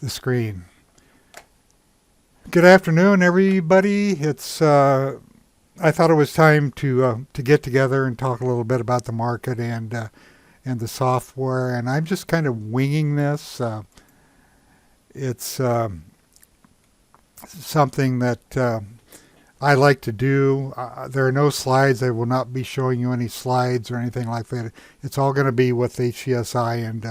the screen. Good afternoon, everybody. I thought it was time to get together and talk a little bit about the market and the software. And I'm just kind of winging this. It's something that I like to do. There are no slides. I will not be showing you any slides or anything like that. It's all going to be with HGSI and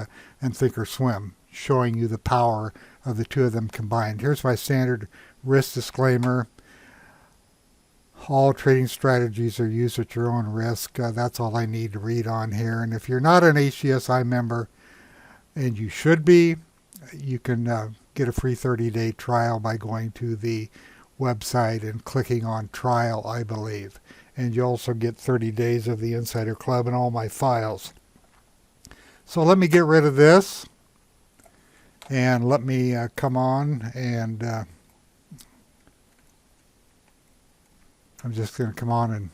thinkorswim, showing you the power of the two of them combined. Here's my standard risk disclaimer. All trading strategies are used at your own risk. That's all I need to read on here. And if you're not an HGSI member, and you should be, you can get a free 30-day trial by going to the website and clicking on trial, I believe. And you also get 30 days of the Insider Club and all my files. So let me get rid of this. And let me come on and I'm just going to come on and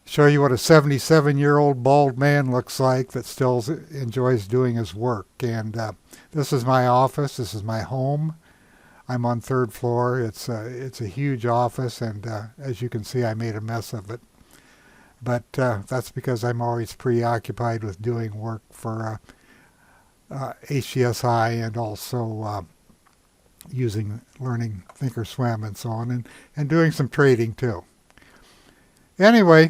show you what a 77-year-old bald man looks like that still enjoys doing his work. And this is my office. This is my home. I'm on third floor. It's a huge office, and as you can see, I made a mess of it. But that's because I'm always preoccupied with doing work for HGSI and also learning thinkorswim and so on, and doing some trading too. Anyway,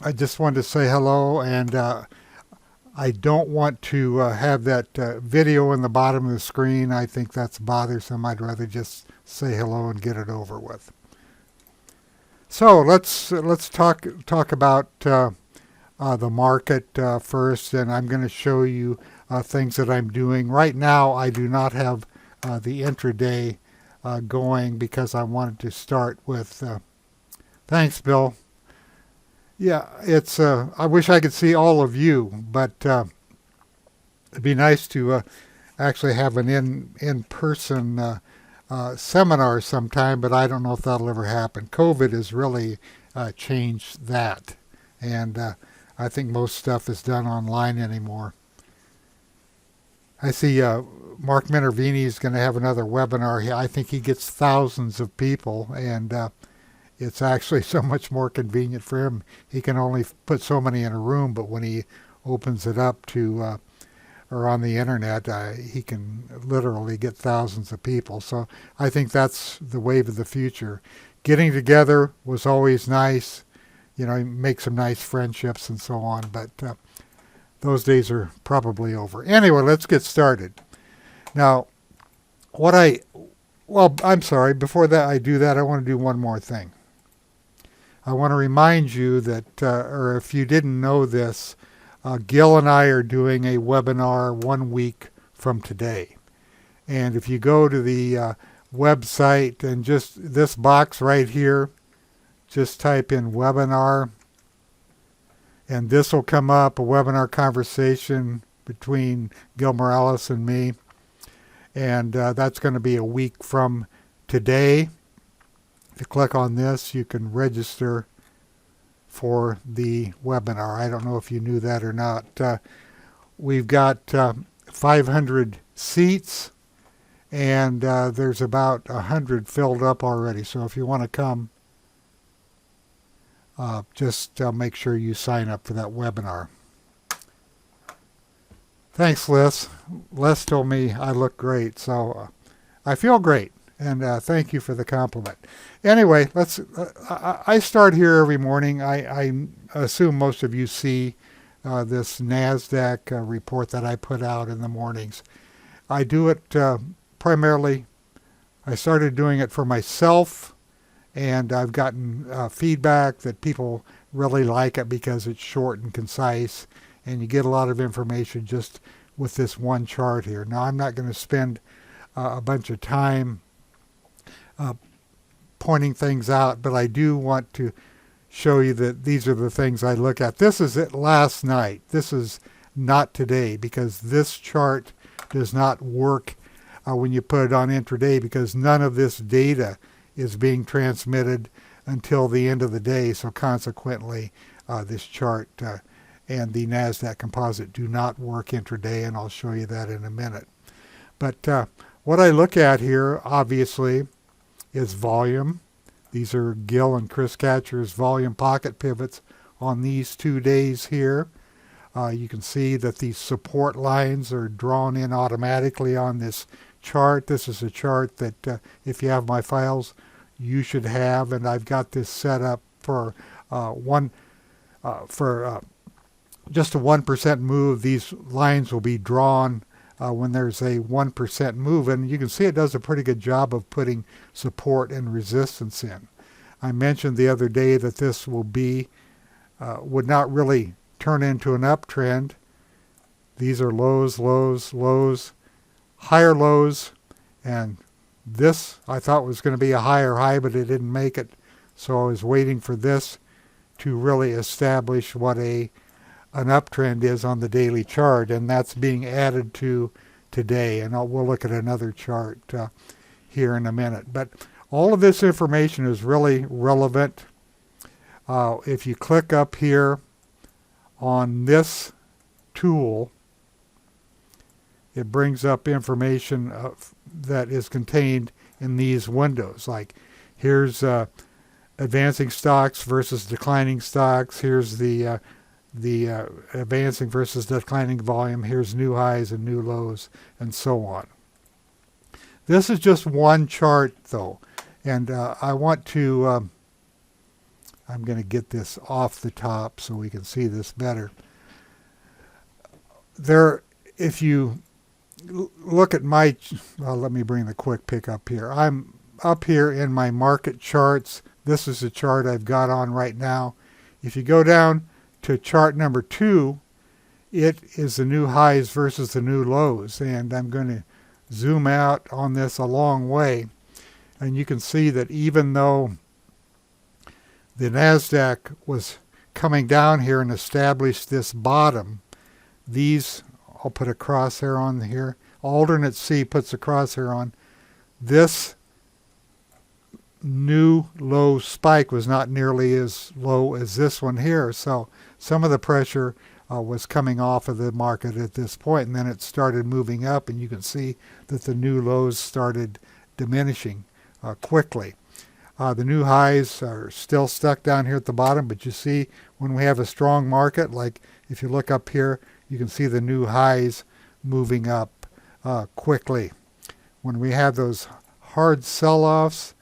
I just wanted to say hello, and I don't want to have that video in the bottom of the screen. I think that's bothersome. I'd rather just say hello and get it over with. So let's talk about the market first, and I'm going to show you things that I'm doing. Right now, I do not have the intraday going because I wanted to start with, thanks, Bill. Yeah, it's, I wish I could see all of you, but it'd be nice to actually have an in-person seminar sometime, but I don't know if that'll ever happen. COVID has really changed that, and I think most stuff is done online anymore. I see Mark Minervini is going to have another webinar. I think he gets thousands of people, and it's actually so much more convenient for him. He can only put so many in a room, but when he opens it up to or on the internet, he can literally get thousands of people. So I think that's the wave of the future. Getting together was always nice, make some nice friendships and so on, but those days are probably over. Anyway, let's get started. Now, I'm sorry, before that I do that, I want to do one more thing. I want to remind you that, or if you didn't know this, Gil and I are doing a webinar 1 week from today. And if you go to the website and just this box right here, just type in webinar, and this will come up, a webinar conversation between Gil Morales and me. And that's going to be a week from today. If you click on this, you can register for the webinar. I don't know if you knew that or not. We've got 500 seats, and there's about 100 filled up already. So if you want to come, just make sure you sign up for that webinar. Thanks, Les. Les told me I look great, so I feel great, and thank you for the compliment. Anyway, I start here every morning. I assume most of you see this NASDAQ report that I put out in the mornings. I do it primarily, I started doing it for myself, and I've gotten feedback that people really like it because it's short and concise, and you get a lot of information just with this one chart here. Now, I'm not going to spend a bunch of time pointing things out, but I do want to show you that these are the things I look at. This is it last night. This is not today, because this chart does not work when you put it on intraday, because none of this data is being transmitted until the end of the day. So consequently, this chart and the NASDAQ composite do not work intraday, and I'll show you that in a minute. But what I look at here, obviously, is volume. These are Gil and Chris Catcher's volume pocket pivots on these 2 days here. You can see that these support lines are drawn in automatically on this chart. This is a chart that if you have my files, you should have, and I've got this set up for just a 1% move. These lines will be drawn when there's a 1% move, and you can see it does a pretty good job of putting support and resistance in. I mentioned the other day that this would not really turn into an uptrend. These are lows, lows, lows, higher lows, and this I thought was going to be a higher high, but it didn't make it. So I was waiting for this to really establish what an uptrend is on the daily chart, and that's being added to today. And we'll look at another chart here in a minute. But all of this information is really relevant. If you click up here on this tool, it brings up information that is contained in these windows. Like here's advancing stocks versus declining stocks. Here's the advancing versus declining volume. Here's new highs and new lows, and so on. This is just one chart, though, and I want to. I'm going to get this off the top so we can see this better. If you look at my, let me bring the quick pick up here. I'm up here in my market charts. This is the chart I've got on right now. If you go down to chart number 2, it is the new highs versus the new lows. And I'm going to zoom out on this a long way. And you can see that even though the NASDAQ was coming down here and established this bottom, these, I'll put a crosshair on here, alternate C puts a crosshair on, this new low spike was not nearly as low as this one here. So some of the pressure was coming off of the market at this point, and then it started moving up, and you can see that the new lows started diminishing quickly. The new highs are still stuck down here at the bottom, but you see when we have a strong market, like if you look up here, you can see the new highs moving up quickly. When we have those hard sell-offs,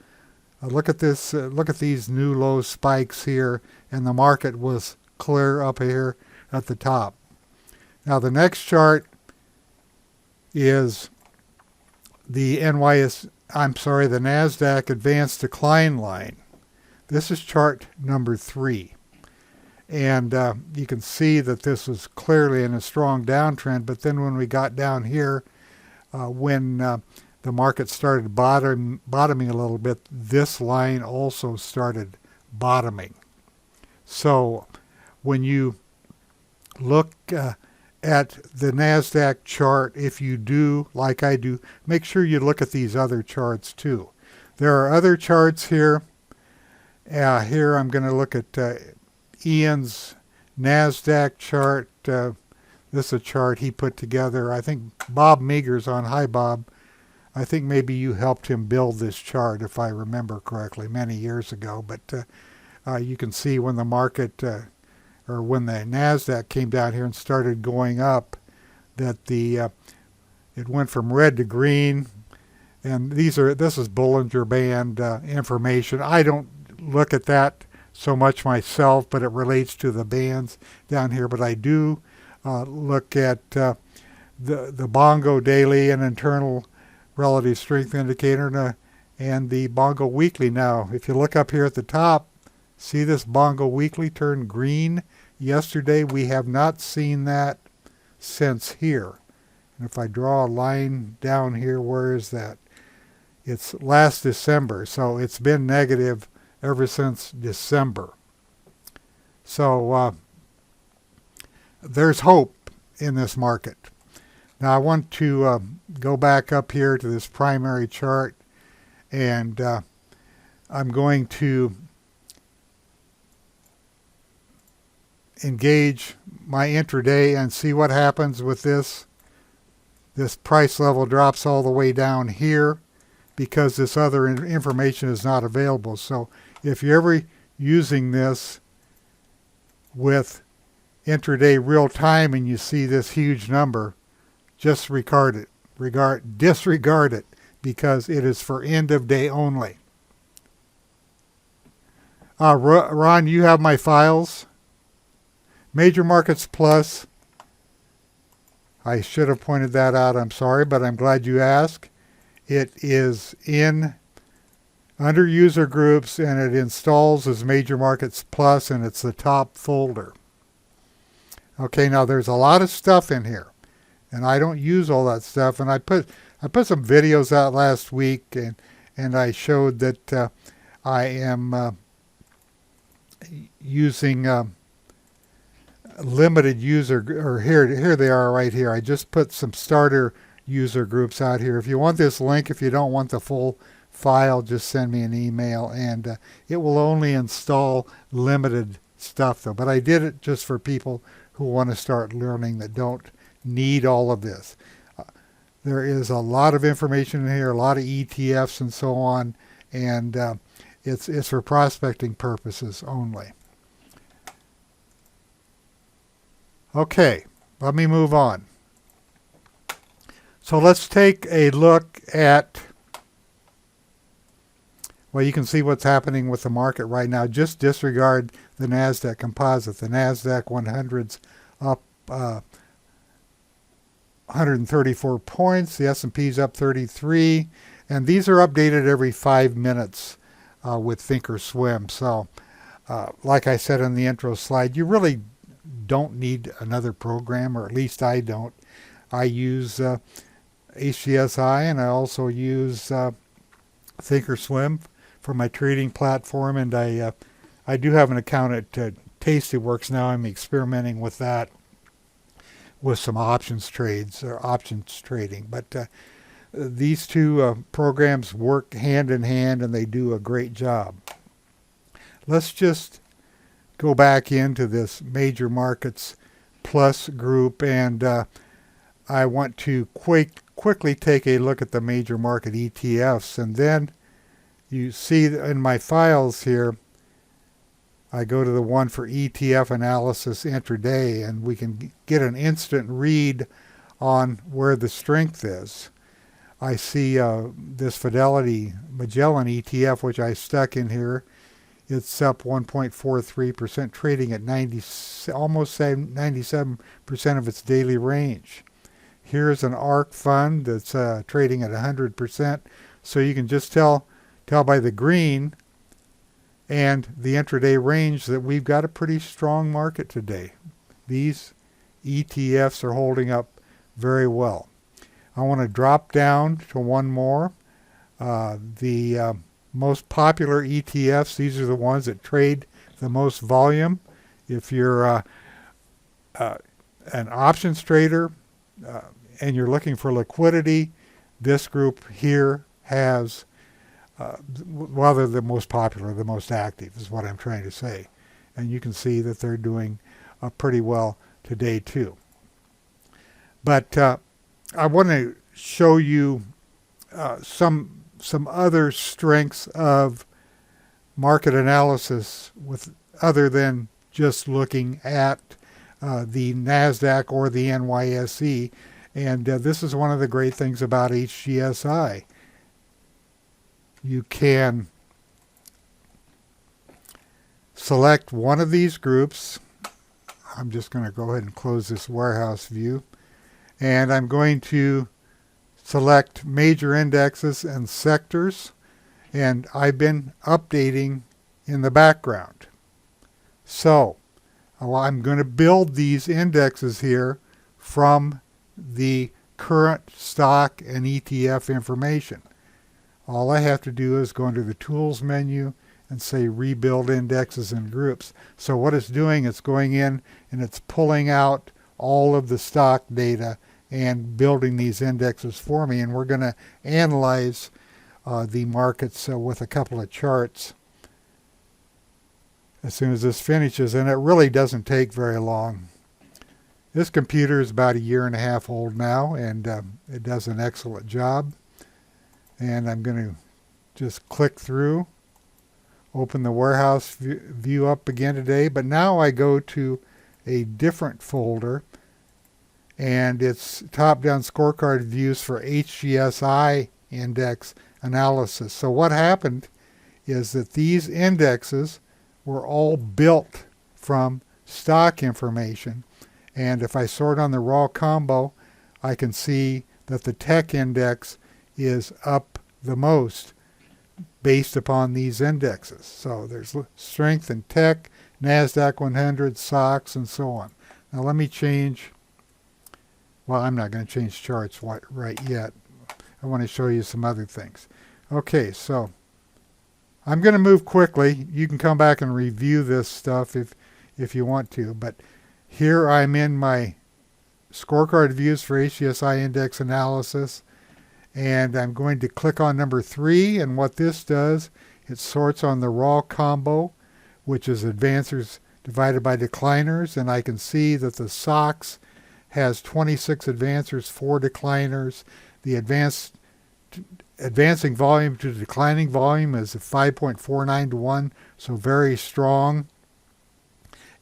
look at this. Look at these new low spikes here, and the market was clear up here at the top. Now the next chart is the the NASDAQ advanced decline line. This is chart number 3. And you can see that this was clearly in a strong downtrend, but then when we got down here, when the market started bottoming a little bit, this line also started bottoming. So when you look at the NASDAQ chart, if you do, like I do, make sure you look at these other charts too. There are other charts here. Here I'm going to look at Ian's NASDAQ chart. This is a chart he put together. I think Bob Meagher's on. Hi, Bob. I think maybe you helped him build this chart, if I remember correctly, many years ago. But you can see when the market, or when the NASDAQ came down here and started going up, that it went from red to green. And this is Bollinger Band information. I don't look at that so much myself, but it relates to the bands down here. But I do look at the Bongo Daily and Internal Relative Strength Indicator and the Bongo Weekly. Now, if you look up here at the top, see this Bongo Weekly turn green yesterday? We have not seen that since here. And if I draw a line down here, where is that? It's last December, so it's been negative ever since December. So there's hope in this market. Now I want to go back up here to this primary chart, and I'm going to engage my intraday and see what happens with this this price level drops all the way down here because this other information is not available. So if you're ever using this with intraday real time and you see this huge number, just disregard it because it is for end of day only. Ron, you have my files. Major Markets Plus. I should have pointed that out. I'm sorry, but I'm glad you asked. It is under user groups and it installs as Major Markets Plus and it's the top folder. Okay, now there's a lot of stuff in here and I don't use all that stuff, and I put some videos out last week and I showed that I am using limited user, or here they are right here. I just put some starter user groups out here. If you want this link, if you don't want the full file, just send me an email and it will only install limited stuff though. But I did it just for people who want to start learning that don't need all of this. There is a lot of information in here, a lot of ETFs and so on, and it's for prospecting purposes only. Okay, let me move on. So let's take a look at, well, you can see what's happening with the market right now. Just disregard the NASDAQ composite. The NASDAQ 100's up 134 points. The S&P's up 33. And these are updated every 5 minutes with thinkorswim. So like I said in the intro slide, you really don't need another program, or at least I don't. I use HGSI and I also use thinkorswim for my trading platform, and I do have an account at Tastyworks now. I'm experimenting with that with some options trades or options trading. But these two programs work hand in hand and they do a great job. Let's just go back into this Major Markets Plus group, and I want to quickly take a look at the major market ETFs, and then you see in my files here I go to the one for ETF analysis intraday, and we can get an instant read on where the strength is. I see this Fidelity Magellan ETF, which I stuck in here. It's up 1.43%, trading at almost 97% of its daily range. Here's an ARC fund that's trading at 100%. So you can just tell by the green and the intraday range that we've got a pretty strong market today. These ETFs are holding up very well. I want to drop down to one more. The most popular ETFs, these are the ones that trade the most volume. If you're an options trader and you're looking for liquidity, this group here has, well, they're the most popular, the most active is what I'm trying to say. And you can see that they're doing pretty well today too. But I want to show you some other strengths of market analysis with other than just looking at the NASDAQ or the NYSE. And this is one of the great things about HGSI. You can select one of these groups. I'm just going to go ahead and close this warehouse view. And I'm going to select major indexes and sectors, and I've been updating in the background. So I'm going to build these indexes here from the current stock and ETF information. All I have to do is go into the Tools menu and say Rebuild Indexes and Groups. So what it's doing, it's going in and it's pulling out all of the stock data and building these indexes for me, and we're going to analyze the markets with a couple of charts as soon as this finishes, and it really doesn't take very long. This computer is about 1.5 years old now, and it does an excellent job. And I'm going to just click through, open the warehouse view up again today. But now I go to a different folder, and it's top-down scorecard views for HGSI index analysis. So what happened is that these indexes were all built from stock information. And if I sort on the raw combo, I can see that the tech index is up the most based upon these indexes. So there's strength in tech, NASDAQ 100, SOX, and so on. Now let me change, well, I'm not going to change charts right yet. I want to show you some other things. Okay, so I'm going to move quickly. You can come back and review this stuff if you want to, but here I'm in my scorecard views for HGSI index analysis, and I'm going to click on number 3, and what this does, it sorts on the raw combo, which is advancers divided by decliners, and I can see that the SOX has 26 advancers, 4 decliners. The advancing volume to declining volume is 5.49 to 1, so very strong.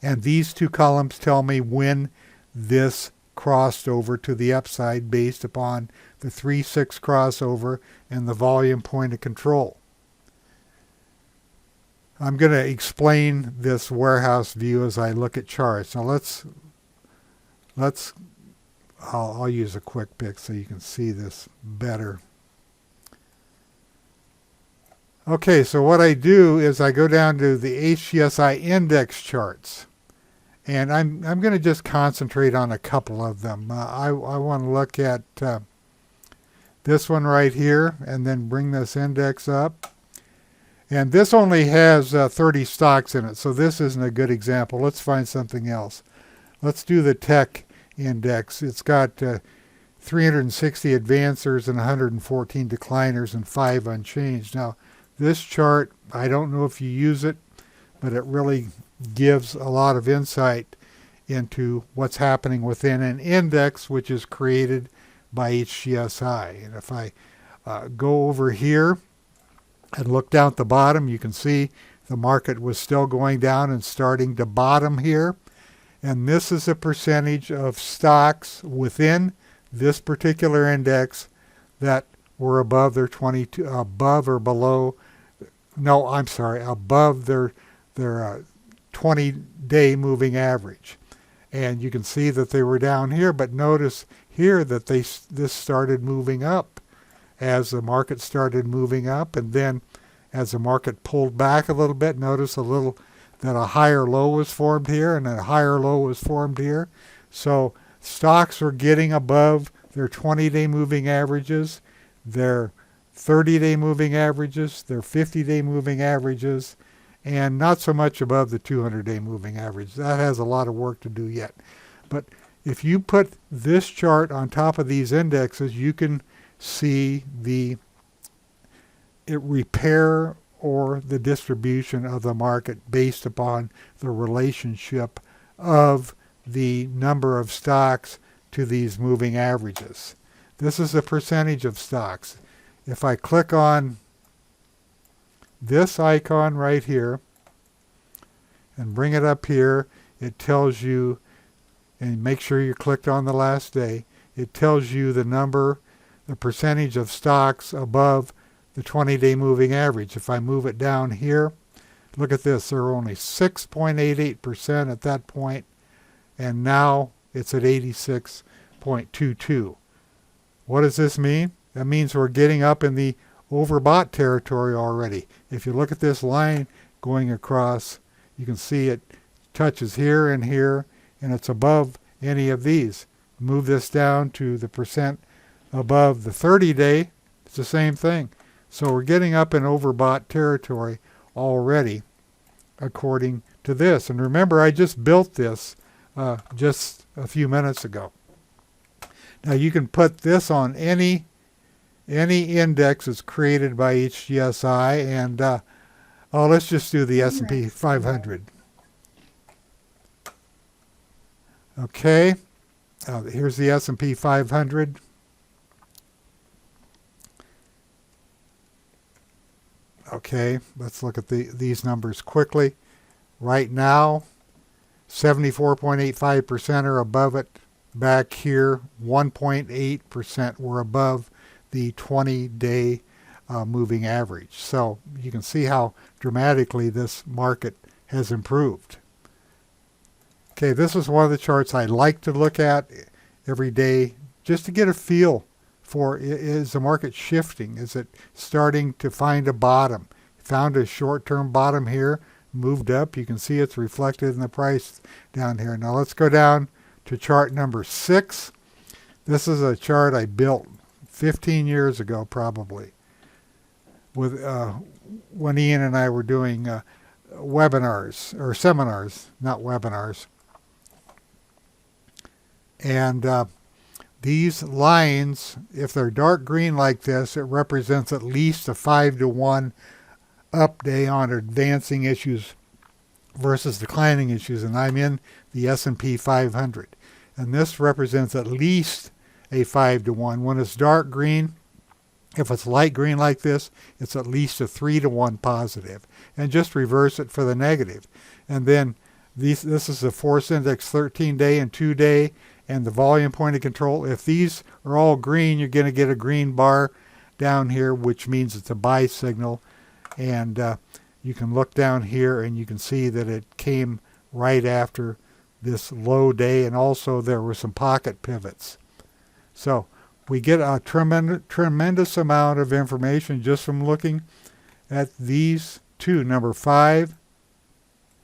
And these two columns tell me when this crossed over to the upside based upon the 3-6 crossover and the volume point of control. I'm going to explain this warehouse view as I look at charts. Now I'll use a quick pick so you can see this better. Okay, so what I do is I go down to the HGSI index charts. And I'm going to just concentrate on a couple of them. I want to look at this one right here and then bring this index up. And this only has 30 stocks in it, so this isn't a good example. Let's find something else. Let's do the tech index. It's got 360 advancers and 114 decliners and 5 unchanged. Now, this chart, I don't know if you use it, but it really gives a lot of insight into what's happening within an index which is created by HGSI. And if I go over here and look down at the bottom, you can see the market was still going down and starting to bottom here. And this is a percentage of stocks within this particular index that were above their above their 20-day moving average. And you can see that they were down here, but notice here that this started moving up as the market started moving up, and then as the market pulled back a little bit, notice that a higher low was formed here and a higher low was formed here. So stocks are getting above their 20-day moving averages, their 30-day moving averages, their 50-day moving averages, and not so much above the 200-day moving average. That has a lot of work to do yet. But if you put this chart on top of these indexes, you can see the repair or the distribution of the market based upon the relationship of the number of stocks to these moving averages. This is a percentage of stocks. If I click on this icon right here and bring it up here, it tells you, and make sure you clicked on the last day, it tells you the percentage of stocks above the 20-day moving average. If I move it down here, look at this, there are only 6.88% at that point, and now it's at 86.22. What does this mean? That means we're getting up in the overbought territory already. If you look at this line going across, you can see it touches here and here, and it's above any of these. Move this down to the percent above the 30-day, it's the same thing. So we're getting up in overbought territory already according to this. And remember, I just built this just a few minutes ago. Now you can put this on any index that's created by HGSI, and let's just do the S&P 500. Okay, Here's the S&P 500. Okay, let's look at these numbers quickly. Right now, 74.85% are above it. Back here, 1.8% were above the 20-day moving average. So you can see how dramatically this market has improved. Okay, this is one of the charts I like to look at every day just to get a feel for, is the market shifting? Is it starting to find a bottom? Found a short-term bottom here, moved up. You can see it's reflected in the price down here. Now let's go down to chart number 6. This is a chart I built 15 years ago probably, with when Ian and I were doing webinars, or seminars, not webinars. And these lines, if they're dark green like this, it represents at least a 5-to-1 up day on advancing issues versus declining issues, and I'm in the S&P 500. And this represents at least a 5-to-1. When it's dark green, if it's light green like this, it's at least a 3-to-1 positive. And just reverse it for the negative. And then this is the force index 13-day and 2-day, and the volume point of control. If these are all green, you're going to get a green bar down here, which means it's a buy signal. And you can look down here and you can see that it came right after this low day, and also there were some pocket pivots. So we get a tremendous amount of information just from looking at these two, number 5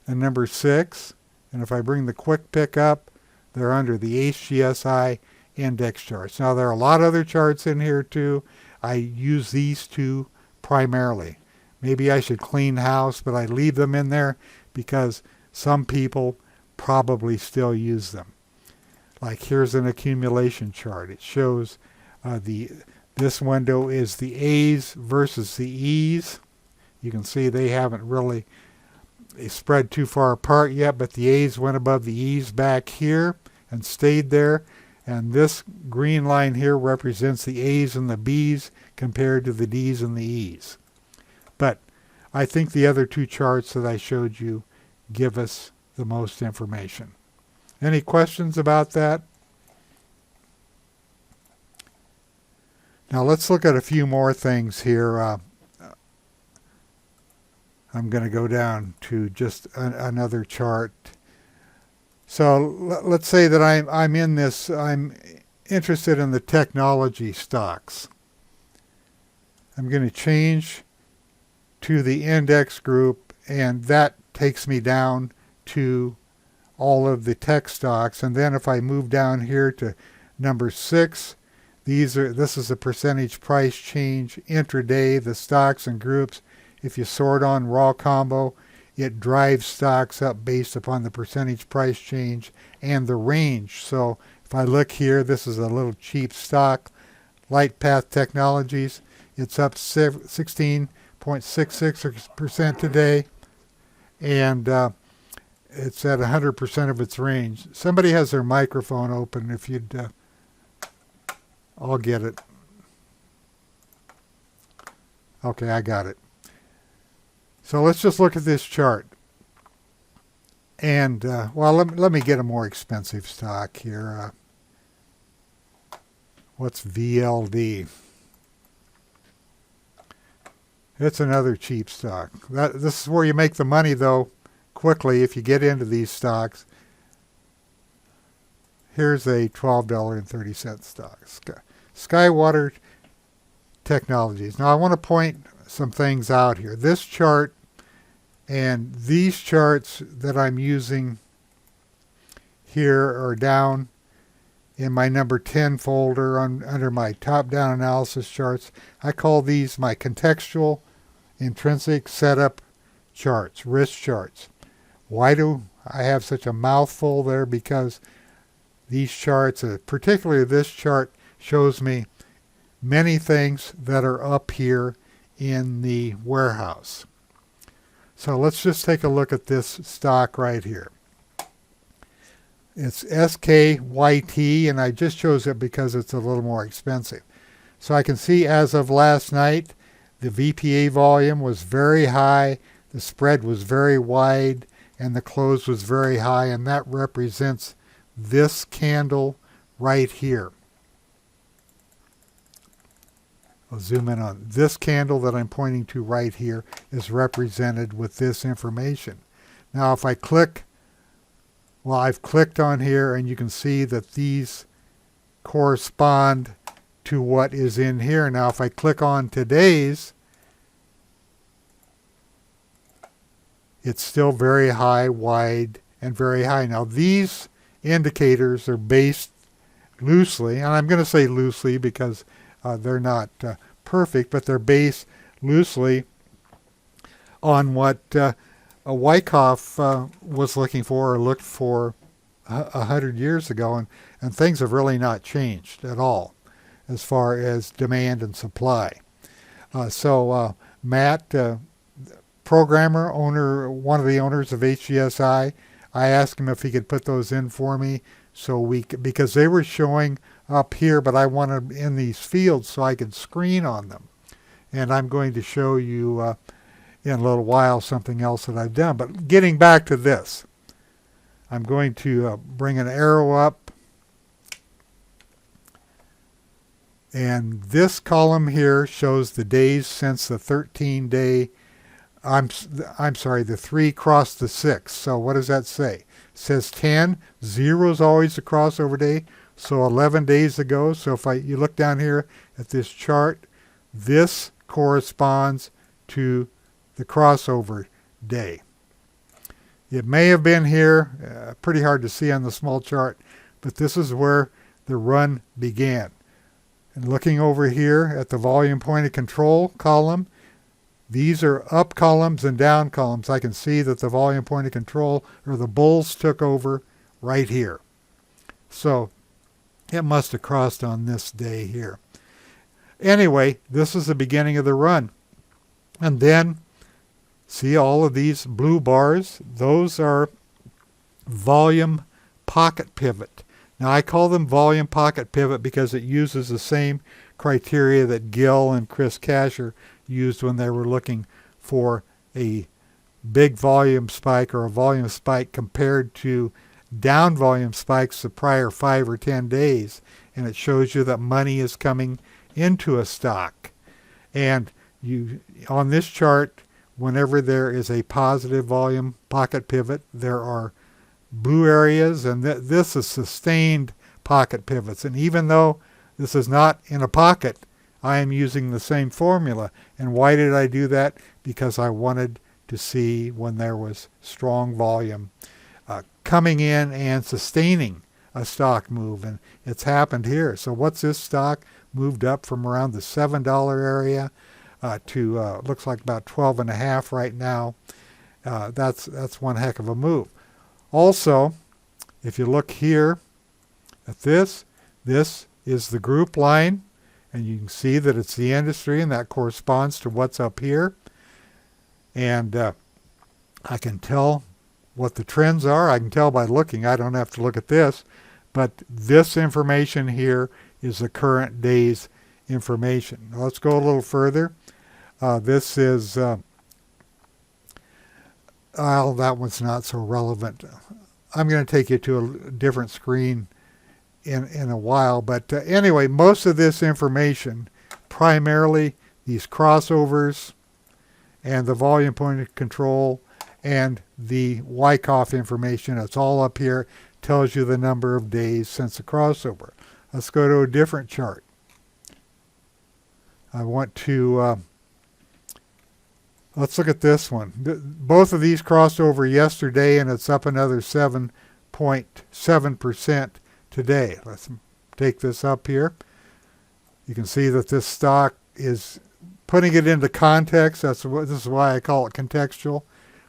and number 6. And if I bring the quick pick up, they're under the HGSI index charts. Now there are a lot of other charts in here too. I use these two primarily. Maybe I should clean house, but I leave them in there because some people probably still use them. Like here's an accumulation chart. It shows this window is the A's versus the E's. You can see they haven't really spread too far apart yet, but the A's went above the E's back here and stayed there. And this green line here represents the A's and the B's compared to the D's and the E's. But I think the other two charts that I showed you give us the most information. Any questions about that? Now let's look at a few more things here. I'm going to go down to just another chart. So let's say that I'm in this, I'm interested in the technology stocks. I'm going to change to the index group, and that takes me down to all of the tech stocks. And then if I move down here to number 6, this is a percentage price change intraday, the stocks and groups. If you sort on raw combo, it drives stocks up based upon the percentage price change and the range. So if I look here, this is a little cheap stock, LightPath Technologies. It's up 16.66% today, and it's at 100% of its range. Somebody has their microphone open. If you'd, I'll get it. Okay, I got it. So let's just look at this chart. And, well, let me get a more expensive stock here. What's VLD? It's another cheap stock. This is where you make the money, though, quickly if you get into these stocks. Here's a $12.30 stock. Skywater Technologies. Now, I want to point some things out here. This chart and these charts that I'm using here are down in my number 10 folder under my top-down analysis charts. I call these my contextual intrinsic setup charts, risk charts. Why do I have such a mouthful there? Because these charts, particularly this chart, shows me many things that are up here in the warehouse. So let's just take a look at this stock right here. It's SKYT, and I just chose it because it's a little more expensive. So I can see as of last night, the VPA volume was very high, the spread was very wide, and the close was very high, and that represents this candle right here. I'll zoom in on this candle that I'm pointing to right here is represented with this information. Now if I click, well, I've clicked on here and you can see that these correspond to what is in here. Now if I click on today's, it's still very high, wide, and very high. Now these indicators are based loosely, and I'm going to say loosely because they're not perfect, but they're based loosely on what Wyckoff was looking for or looked for 100 years ago, and things have really not changed at all as far as demand and supply. So Matt, programmer, owner, one of the owners of HGSI, I asked him if he could put those in for me because they were showing up here, but I wanted in these fields so I could screen on them. And I'm going to show you in a little while something else that I've done. But getting back to this, I'm going to bring an arrow up. And this column here shows the days since the 13-day, I'm sorry, the 3 crossed the 6. So what does that say? It says 10. 0 is always the crossover day. So 11 days ago. So if you look down here at this chart, this corresponds to the crossover day. It may have been here, pretty hard to see on the small chart, but this is where the run began. And looking over here at the volume point of control column, these are up columns and down columns. I can see that the volume point of control, or the bulls, took over right here. So it must have crossed on this day here. Anyway, this is the beginning of the run. And then, see all of these blue bars? Those are volume pocket pivot. Now I call them volume pocket pivot because it uses the same criteria that Gil and Chris Casher used when they were looking for a big volume spike or a volume spike compared to down volume spikes the prior 5 or 10 days. And it shows you that money is coming into a stock. And you, on this chart, whenever there is a positive volume pocket pivot, there are blue areas, and this is sustained pocket pivots. And even though this is not in a pocket, I am using the same formula. And why did I do that? Because I wanted to see when there was strong volume coming in and sustaining a stock move, and it's happened here. So what's this stock? Moved up from around the $7 area to looks like about 12.5 right now. That's one heck of a move. Also, if you look here at this is the group line, and you can see that it's the industry, and that corresponds to what's up here. And I can tell what the trends are. I can tell by looking. I don't have to look at this. But this information here is the current day's information. Now let's go a little further. This is, well, that one's not so relevant. I'm going to take you to a different screen in a while. But anyway, most of this information, primarily these crossovers and the volume point of control and the Wyckoff information, it's all up here, tells you the number of days since the crossover. Let's go to a different chart. I want to, let's look at this one. Both of these crossed over yesterday, and it's up another 7.7% today. Let's take this up here. You can see that this stock is putting it into context. This is why I call it contextual.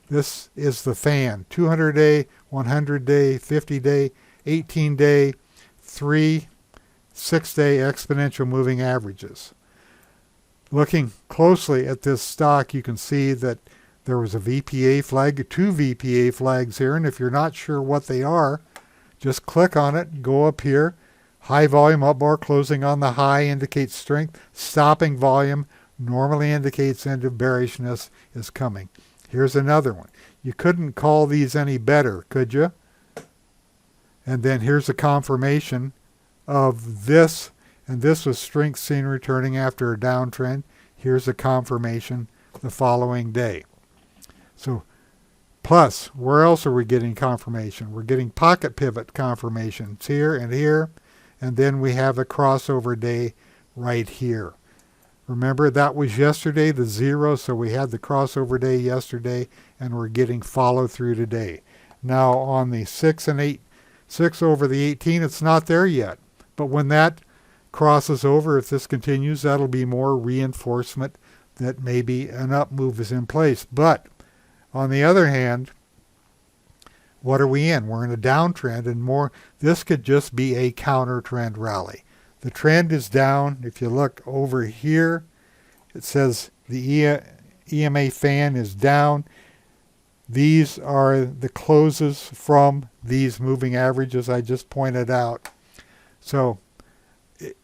This is the fan. 200-day, 100-day, 50-day, 18-day, 3, 6-day exponential moving averages. Looking closely at this stock, you can see that there was a VPA flag, 2 VPA flags here, and if you're not sure what they are, just click on it, go up here. High volume up bar closing on the high indicates strength. Stopping volume normally indicates end of bearishness is coming. Here's another one. You couldn't call these any better, could you? And then here's a confirmation of this, and this was strength seen returning after a downtrend. Here's a confirmation the following day. So, plus, where else are we getting confirmation? We're getting pocket pivot confirmations here, and then we have a crossover day right here. Remember, that was yesterday, the 0, so we had the crossover day yesterday, and we're getting follow through today. Now on the 6 over the 18, it's not there yet. But when that crosses over, if this continues, that'll be more reinforcement that maybe an up move is in place. But on the other hand, what are we in? We're in a downtrend, and more. This could just be a counter trend rally. The trend is down. If you look over here, it says the EMA fan is down. These are the closes from these moving averages I just pointed out. So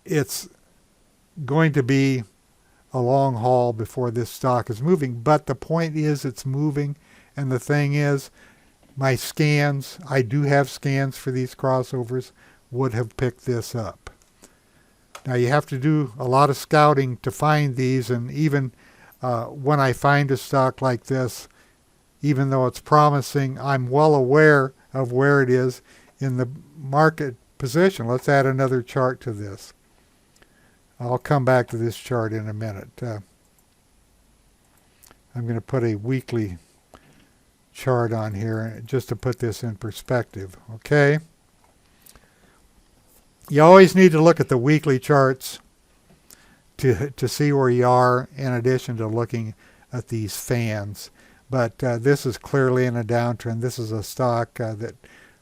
it's going to be a long haul before this stock is moving. But the point is it's moving. And the thing is, my scans, I do have scans for these crossovers, would have picked this up. Now you have to do a lot of scouting to find these, and even when I find a stock like this, even though it's promising, I'm well aware of where it is in the market position. Let's add another chart to this. I'll come back to this chart in a minute. I'm going to put a weekly chart on here just to put this in perspective. Okay. You always need to look at the weekly charts to see where you are, in addition to looking at these fans. But this is clearly in a downtrend. This is a stock that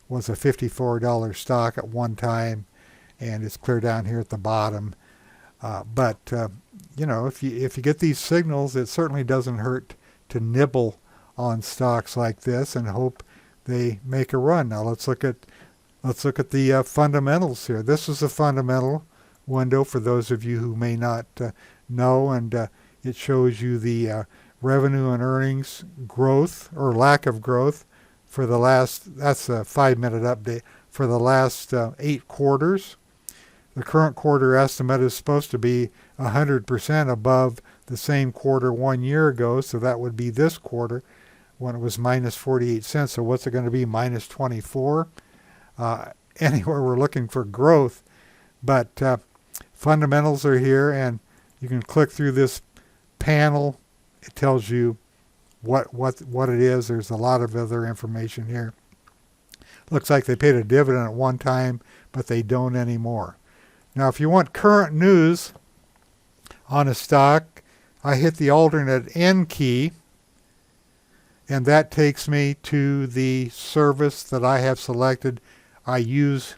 was a $54 stock at one time, and it's clear down here at the bottom. But you know, if you get these signals, it certainly doesn't hurt to nibble on stocks like this and hope they make a run. Now let's look at the fundamentals here. This is a fundamental window for those of you who may not know, and it shows you the revenue and earnings growth or lack of growth for the last, that's a 5-minute update, for the last 8 quarters. The current quarter estimate is supposed to be 100% above the same quarter 1 year ago, so that would be this quarter when it was minus 48 cents. So what's it going to be, minus 24? Anywhere we're looking for growth, but fundamentals are here, and you can click through this panel. It tells you what it is. There's a lot of other information here. Looks like they paid a dividend at one time, but they don't anymore. Now, if you want current news on a stock, I hit the alternate N key, and that takes me to the service that I have selected. I use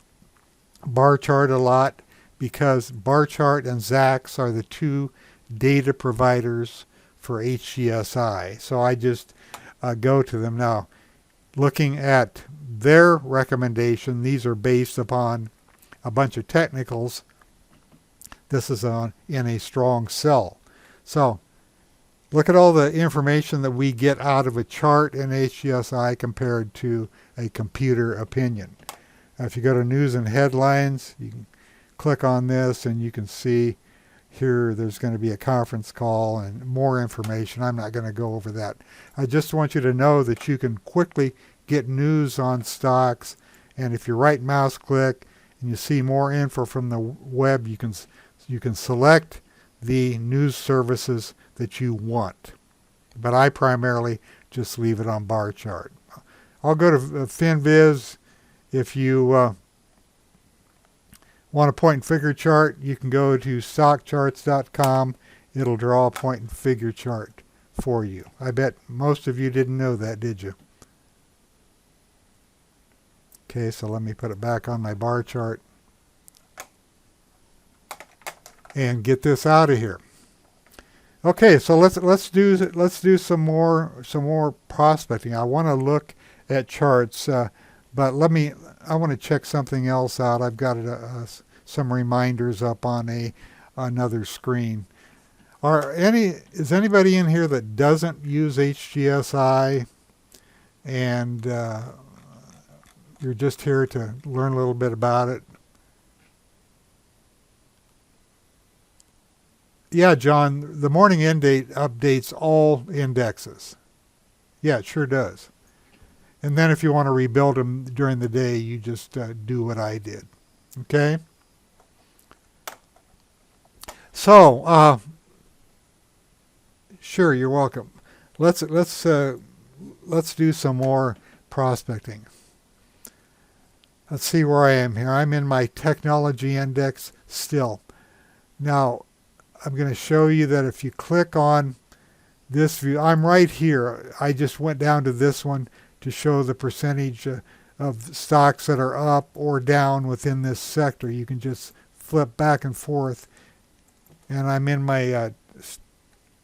bar chart a lot because bar chart and Zacks are the two data providers for HGSI. So I just go to them. Now, looking at their recommendation, these are based upon a bunch of technicals. This is in a strong sell. So look at all the information that we get out of a chart in HGSI compared to a computer opinion. If you go to news and headlines, you can click on this and you can see here there's going to be a conference call and more information. I'm not going to go over that. I just want you to know that you can quickly get news on stocks, and if you right mouse click and you see more info from the web, you can select the news services that you want. But I primarily just leave it on bar chart. I'll go to FinViz. If you want a point and figure chart, you can go to stockcharts.com. It'll draw a point and figure chart for you. I bet most of you didn't know that, did you? Okay, so let me put it back on my bar chart and get this out of here. Okay, so let's do some more prospecting. I want to look at charts. But I want to check something else out. I've got some reminders up on another screen. Is anybody in here that doesn't use HGSI and you're just here to learn a little bit about it? Yeah, John, the morning end date updates all indexes. Yeah, it sure does. And then if you want to rebuild them during the day, you just do what I did. Okay? So, sure, you're welcome. Let's do some more prospecting. Let's see where I am here. I'm in my technology index still. Now, I'm going to show you that if you click on this view, I'm right here. I just went down to this one to show the percentage of stocks that are up or down within this sector. You can just flip back and forth. And I'm in my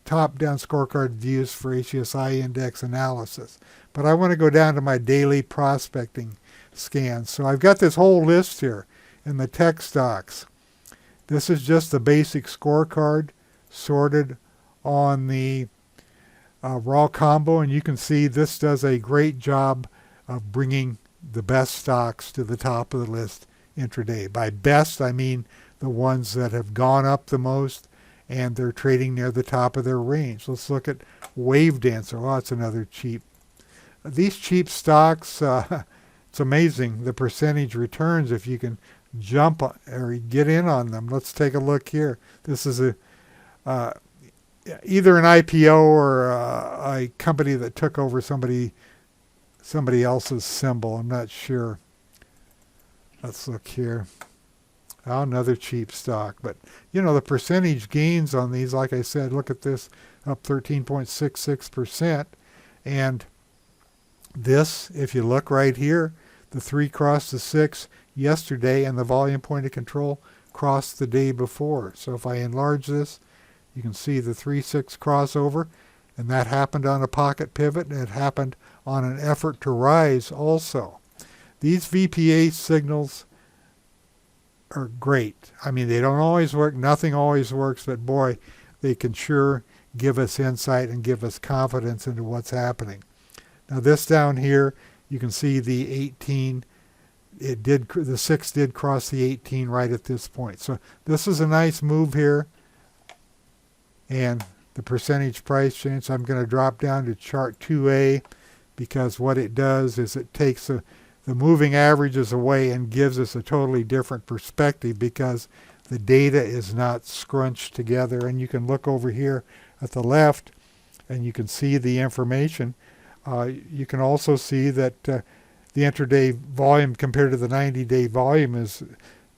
top-down scorecard views for HGSI index analysis. But I want to go down to my daily prospecting scan. So I've got this whole list here in the tech stocks. This is just the basic scorecard sorted on the raw combo, and you can see this does a great job of bringing the best stocks to the top of the list intraday. By best, I mean the ones that have gone up the most and they're trading near the top of their range. Let's look at Wave Dancer. Oh, that's another cheap. These cheap stocks, it's amazing the percentage returns if you can jump or get in on them. Let's take a look here. This is either an IPO or a company that took over somebody else's symbol. I'm not sure. Let's look here. Oh, another cheap stock. But, the percentage gains on these, like I said, look at this, up 13.66%. And this, if you look right here, the 3 crossed the 6 yesterday, and the volume point of control crossed the day before. So if I enlarge this, you can see the 3-6 crossover, and that happened on a pocket pivot, and it happened on an effort to rise also. These VPA signals are great. I mean, they don't always work. Nothing always works, but boy, they can sure give us insight and give us confidence into what's happening. Now this down here, you can see the 18. The 6 did cross the 18 right at this point. So this is a nice move here. And the percentage price change, so I'm going to drop down to chart 2A, because what it does is it takes the moving averages away and gives us a totally different perspective, because the data is not scrunched together. And you can look over here at the left and you can see the information. You can also see that the intraday volume compared to the 90-day volume is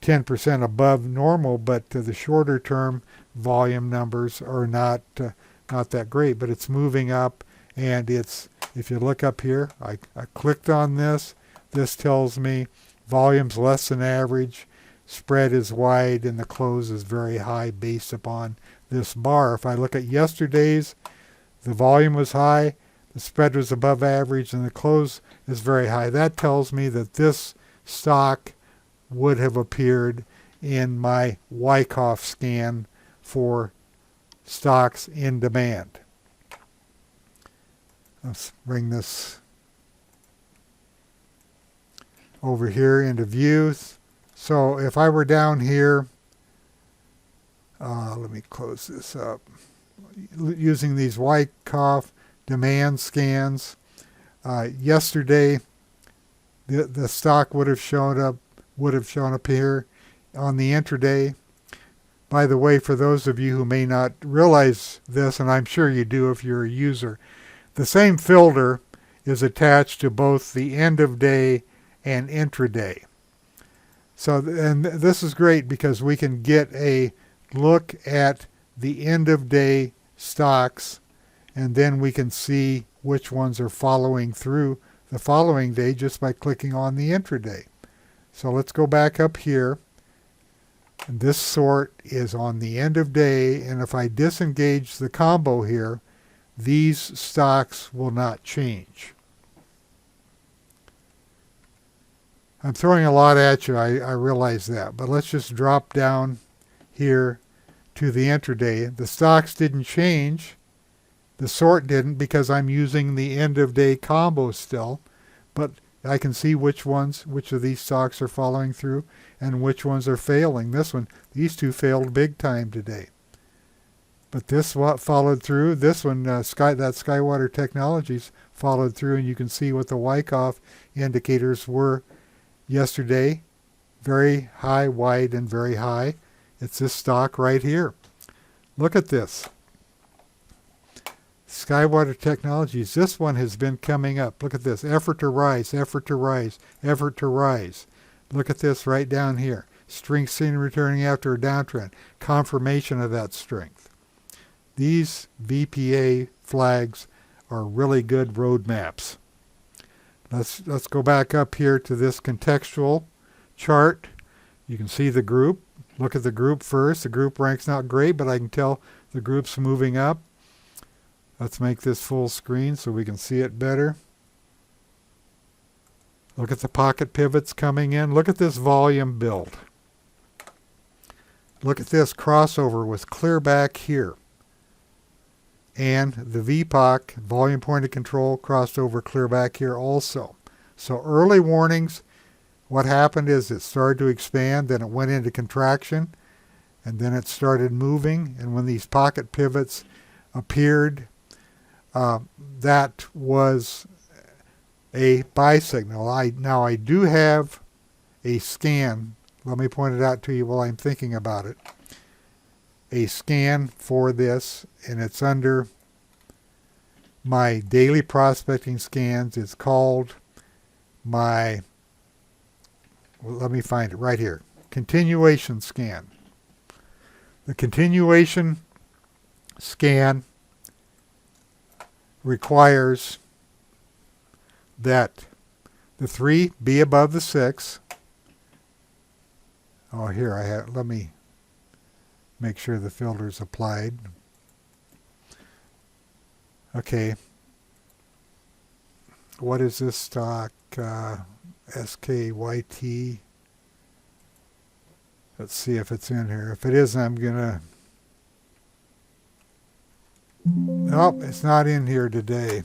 10% above normal, but the shorter term volume numbers are not that great, but it's moving up. And if you look up here, I clicked on this. This tells me volume's less than average, spread is wide, and the close is very high based upon this bar. If I look at yesterday's, the volume was high, the spread was above average, and the close is very high. That tells me that this stock would have appeared in my Wyckoff scan for stocks in demand. Let's bring this over here into views. So if I were down here, let me close this up. Using these Wyckoff demand scans, yesterday the stock would have shown up here on the intraday. By the way, for those of you who may not realize this, and I'm sure you do if you're a user, the same filter is attached to both the end of day and intraday. So, and this is great because we can get a look at the end of day stocks, and then we can see which ones are following through the following day just by clicking on the intraday. So let's go back up here. And this sort is on the end of day, and if I disengage the combo here, these stocks will not change. I'm throwing a lot at you, I realize that, but let's just drop down here to the intraday. The stocks didn't change. The sort didn't because I'm using the end of day combo still, but I can see which of these stocks are following through and which ones are failing. These two failed big time today. But this followed through. This one, that Skywater Technologies followed through, and you can see what the Wyckoff indicators were yesterday. Very high, wide, and very high. It's this stock right here. Look at this. Skywater Technologies, this one has been coming up. Look at this. Effort to rise, effort to rise, effort to rise. Look at this right down here. Strength seen returning after a downtrend. Confirmation of that strength. These VPA flags are really good roadmaps. Let's go back up here to this contextual chart. You can see the group. Look at the group first. The group rank's not great, but I can tell the group's moving up. Let's make this full screen so we can see it better. Look at the pocket pivots coming in. Look at this volume build. Look at this crossover with clear back here. And the VPOC, volume point of control, crossed over clear back here also. So early warnings, what happened is it started to expand, then it went into contraction, and then it started moving. And when these pocket pivots appeared, that was a buy signal. Now I do have a scan. Let me point it out to you while I'm thinking about it. A scan for this, and it's under my daily prospecting scans. It's called my, well, let me find it right here, continuation scan. The continuation scan requires that the 3 be above the 6. Oh, here let me make sure the filter's applied. Okay. What is this stock? SKYT. Let's see if it's in here. If it isn't, I'm gonna. Nope, it's not in here today.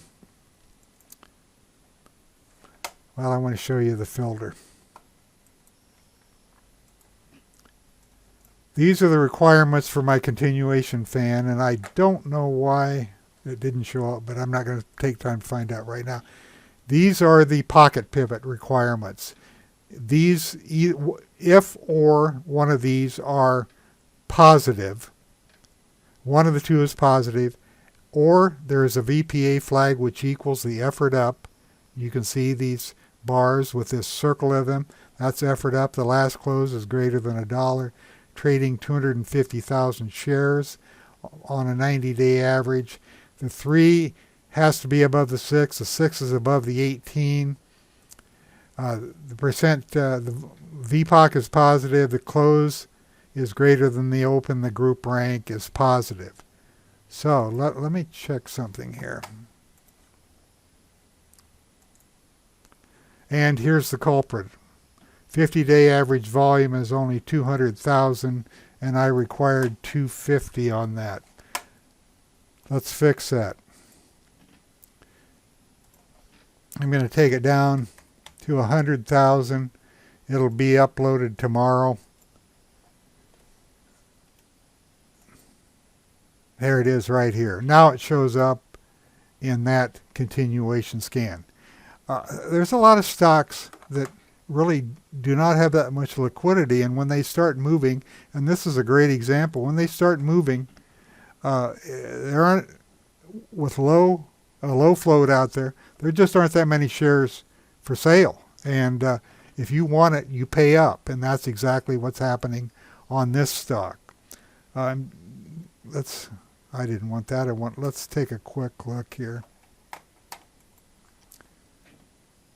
Well, I want to show you the filter. These are the requirements for my continuation fan, and I don't know why it didn't show up, but I'm not going to take time to find out right now. These are the pocket pivot requirements. These, if or one of these are positive, one of the two is positive, or there is a VPA flag which equals the effort up. You can see these bars with this circle of them. That's effort up. The last close is greater than $1. Trading 250,000 shares on a 90-day average. The 3 has to be above the 6. The 6 is above the 18. The VPOC is positive. The close is greater than the open. The group rank is positive. So let me check something here. And here's the culprit. 50-day average volume is only 200,000, and I required 250 on that. Let's fix that. I'm going to take it down to 100,000. It'll be uploaded tomorrow. There it is right here. Now it shows up in that continuation scan. There's a lot of stocks that really do not have that much liquidity, and when they start moving, and this is a great example, when they start moving, there aren't, with a low float out there, there just aren't that many shares for sale. And if you want it, you pay up, and that's exactly what's happening on this stock. I didn't want that. Let's take a quick look here.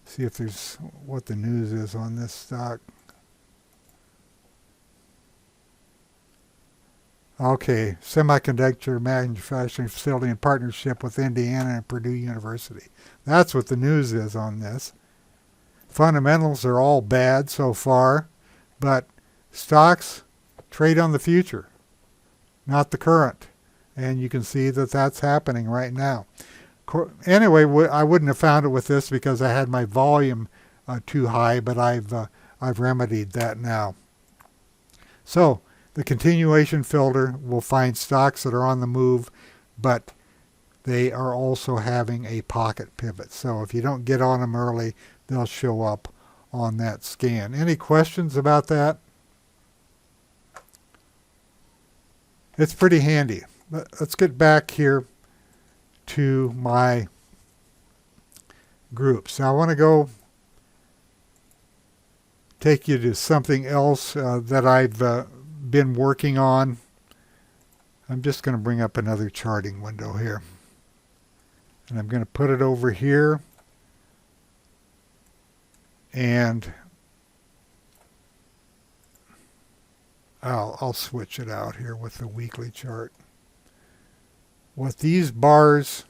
See if there's what the news is on this stock. Okay, semiconductor manufacturing facility in partnership with Indiana and Purdue University. That's what the news is on this. fundamentals are all bad so far, but stocks trade on the future, not the current. And you can see that that's happening right now. Anyway, I wouldn't have found it with this because I had my volume too high, but I've remedied that now. So the continuation filter will find stocks that are on the move, but they are also having a pocket pivot. So if you don't get on them early, they'll show up on that scan. Any questions about that? It's pretty handy. Let's get back here to my groups. Now I want to go take you to something else that I've been working on. I'm just going to bring up another charting window here. And I'm going to put it over here. And I'll switch it out here with the weekly chart. What these bars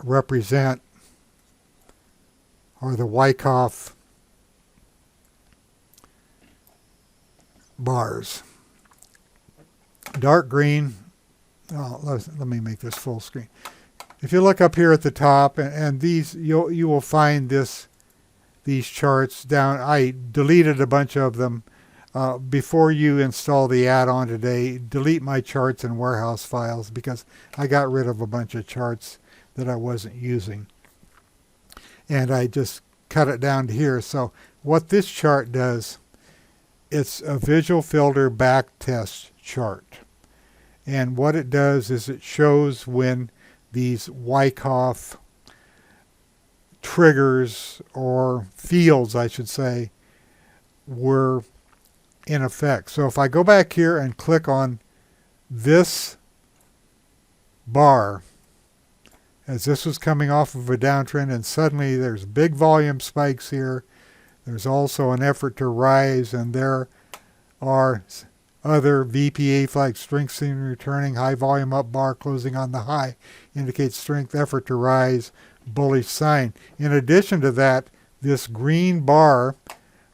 represent are the Wyckoff bars. Dark green, let me make this full screen. If you look up here at the top, and these you will find these charts down. I deleted a bunch of them. Before you install the add-on today, delete my charts and warehouse files because I got rid of a bunch of charts that I wasn't using. And I just cut it down to here. So what this chart does, it's a visual filter backtest chart. And what it does is it shows when these Wyckoff triggers, or fields I should say, were in effect. So if I go back here and click on this bar, as this was coming off of a downtrend, and suddenly there's big volume spikes here. There's also an effort to rise, and there are other VPA flags, strength seen returning, high volume up bar closing on the high, indicates strength, effort to rise, bullish sign. In addition to that, this green bar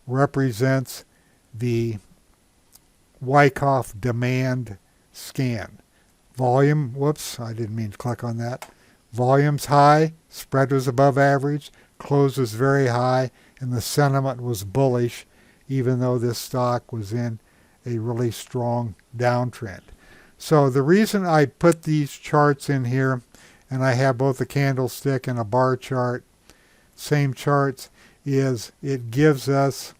represents the Wyckoff demand scan. Volume, whoops, I didn't mean to click on that. Volume's high, spread was above average, close was very high, and the sentiment was bullish, even though this stock was in a really strong downtrend. So the reason I put these charts in here, and I have both a candlestick and a bar chart, same charts, is it gives us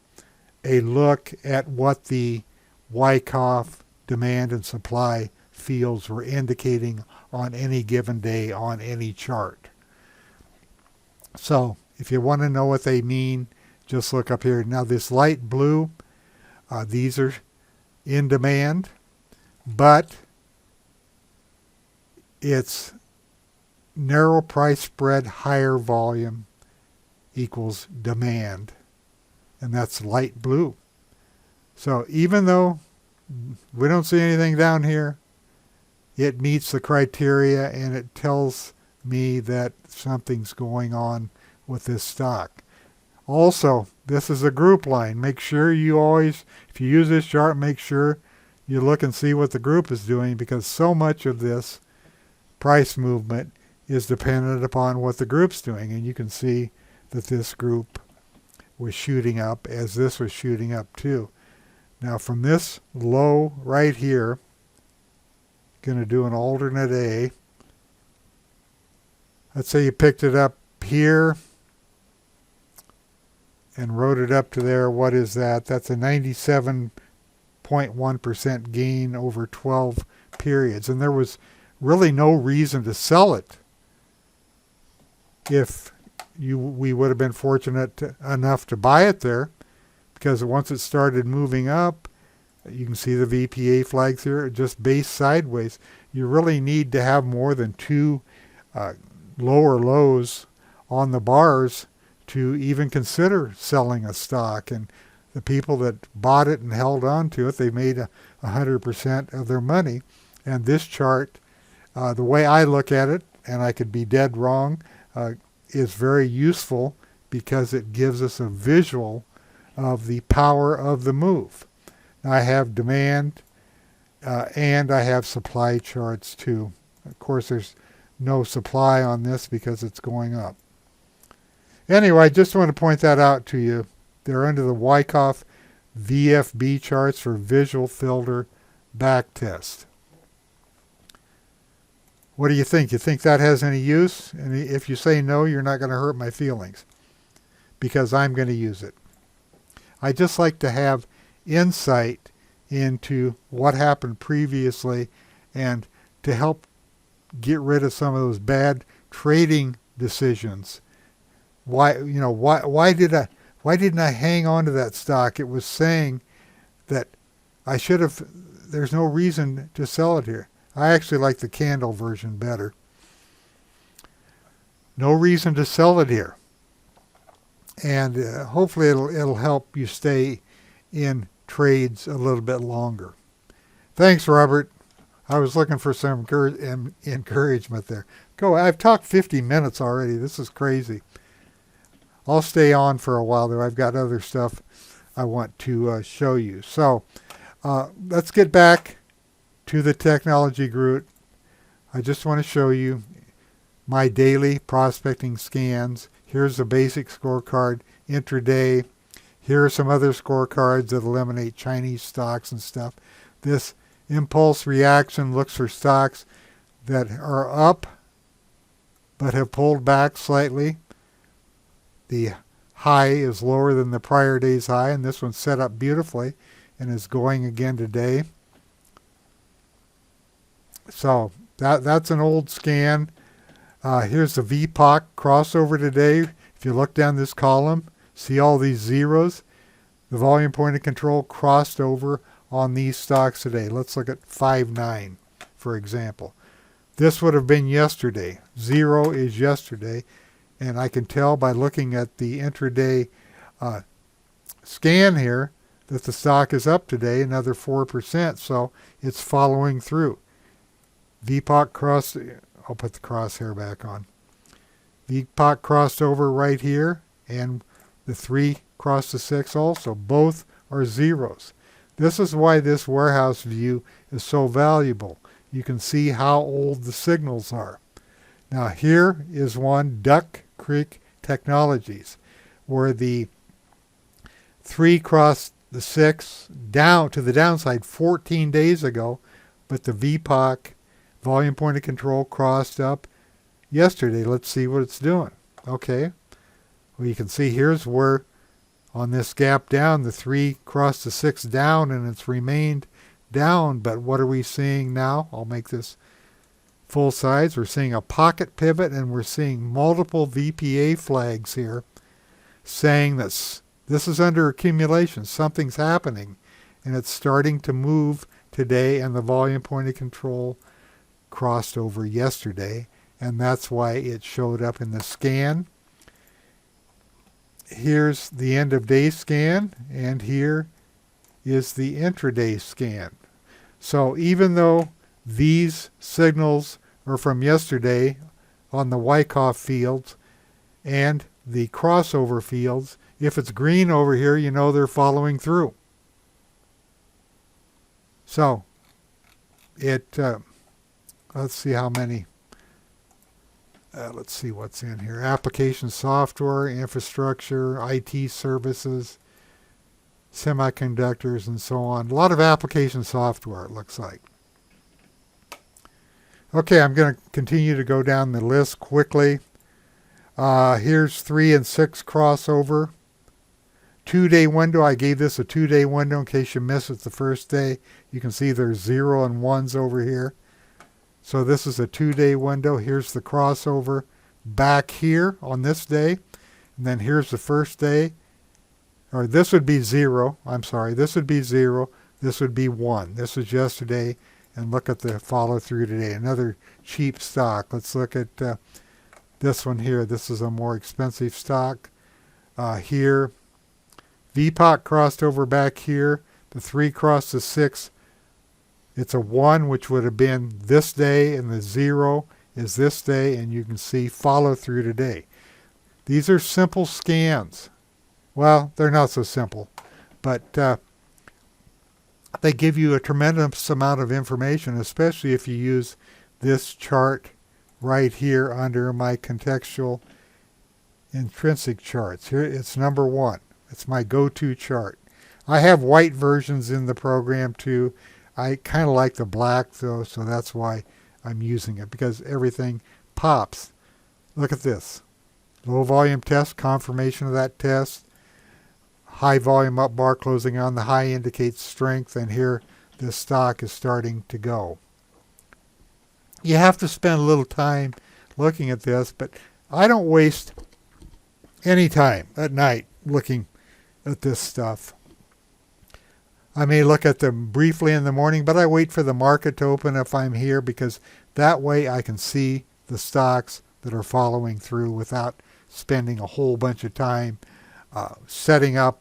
a look at what the Wyckoff demand and supply fields were indicating on any given day on any chart. So if you want to know what they mean, just look up here. Now this light blue, these are in demand, but it's narrow price spread, higher volume equals demand, and that's light blue. So even though we don't see anything down here, it meets the criteria, and it tells me that something's going on with this stock. Also, this is a group line. Make sure you always, if you use this chart, make sure you look and see what the group is doing, because so much of this price movement is dependent upon what the group's doing. And you can see that this group was shooting up as this was shooting up too. Now from this low right here, going to do an alternate A. Let's say you picked it up here and wrote it up to there. What is that? That's a 97.1% gain over 12 periods. And there was really no reason to sell it if we would have been fortunate enough to buy it there, because once it started moving up, you can see the VPA flags here, just base sideways. You really need to have more than two lower lows on the bars to even consider selling a stock. And the people that bought it and held on to it, they made 100% of their money. And this chart, the way I look at it, and I could be dead wrong, is very useful because it gives us a visual of the power of the move. Now I have demand and I have supply charts too. Of course, there's no supply on this because it's going up. Anyway, I just want to point that out to you. They're under the Wyckoff VFB charts for visual filter backtest. What do you think? You think that has any use? And if you say no, you're not going to hurt my feelings because I'm going to use it. I just like to have insight into what happened previously and to help get rid of some of those bad trading decisions. Why didn't I hang on to that stock? It was saying that I should have. There's no reason to sell it here. I actually like the candle version better. No reason to sell it here. And hopefully it'll help you stay in trades a little bit longer. Thanks, Robert. I was looking for some encouragement there. Go. I've talked 50 minutes already. This is crazy. I'll stay on for a while, though. I've got other stuff I want to show you. So let's get back to the technology group. I just want to show you my daily prospecting scans. Here's the basic scorecard, intraday. Here are some other scorecards that eliminate Chinese stocks and stuff. This impulse reaction looks for stocks that are up but have pulled back slightly. The high is lower than the prior day's high, and this one's set up beautifully and is going again today. So that's an old scan. Here's the VPOC crossover today. If you look down this column, see all these zeros? The volume point of control crossed over on these stocks today. Let's look at 5.9, for example. This would have been yesterday. 0 is yesterday. And I can tell by looking at the intraday scan here that the stock is up today another 4%. So it's following through. VPOC crossed. I'll put the crosshair back on. VPOC crossed over right here, and the 3 crossed the 6 also. Both are zeros. This is why this warehouse view is so valuable. You can see how old the signals are. Now here is one, Duck Creek Technologies, where the 3 crossed the 6 down to the downside 14 days ago, but the VPOC volume point of control crossed up yesterday. Let's see what it's doing. Okay. Well, you can see here's where on this gap down, the 3 crossed the 6 down and it's remained down. But what are we seeing now? I'll make this full size. We're seeing a pocket pivot and we're seeing multiple VPA flags here saying that this is under accumulation. Something's happening and it's starting to move today, and the volume point of control crossed over yesterday, and that's why it showed up in the scan. Here's the end of day scan, and here is the intraday scan. So even though these signals are from yesterday on the Wyckoff fields and the crossover fields, if it's green over here, you know they're following through. So let's see how many. Let's see what's in here. Application software, infrastructure, IT services, semiconductors, and so on. A lot of application software, it looks like. Okay, I'm going to continue to go down the list quickly. Here's 3 and 6 crossover. 2-day window. I gave this a 2-day window in case you missed it the first day. You can see there's 0 and 1s over here. So this is a 2-day window. Here's the crossover back here on this day. And then here's the first day. Or this would be 0. I'm sorry. This would be 0. This would be 1. This was yesterday. And look at the follow through today. Another cheap stock. Let's look at this one here. This is a more expensive stock. Here. VPOC crossed over back here. The 3 crossed the 6. It's a 1, which would have been this day, and the 0 is this day, and you can see follow through today. These are simple scans. Well, they're not so simple, but they give you a tremendous amount of information, especially if you use this chart right here under my contextual intrinsic charts. Here it's number 1. It's my go-to chart. I have white versions in the program too. I kind of like the black though, so that's why I'm using it, because everything pops. Look at this. Low volume test, confirmation of that test. High volume up bar closing on the high indicates strength, and here this stock is starting to go. You have to spend a little time looking at this, but I don't waste any time at night looking at this stuff. I may look at them briefly in the morning, but I wait for the market to open if I'm here, because that way I can see the stocks that are following through without spending a whole bunch of time setting up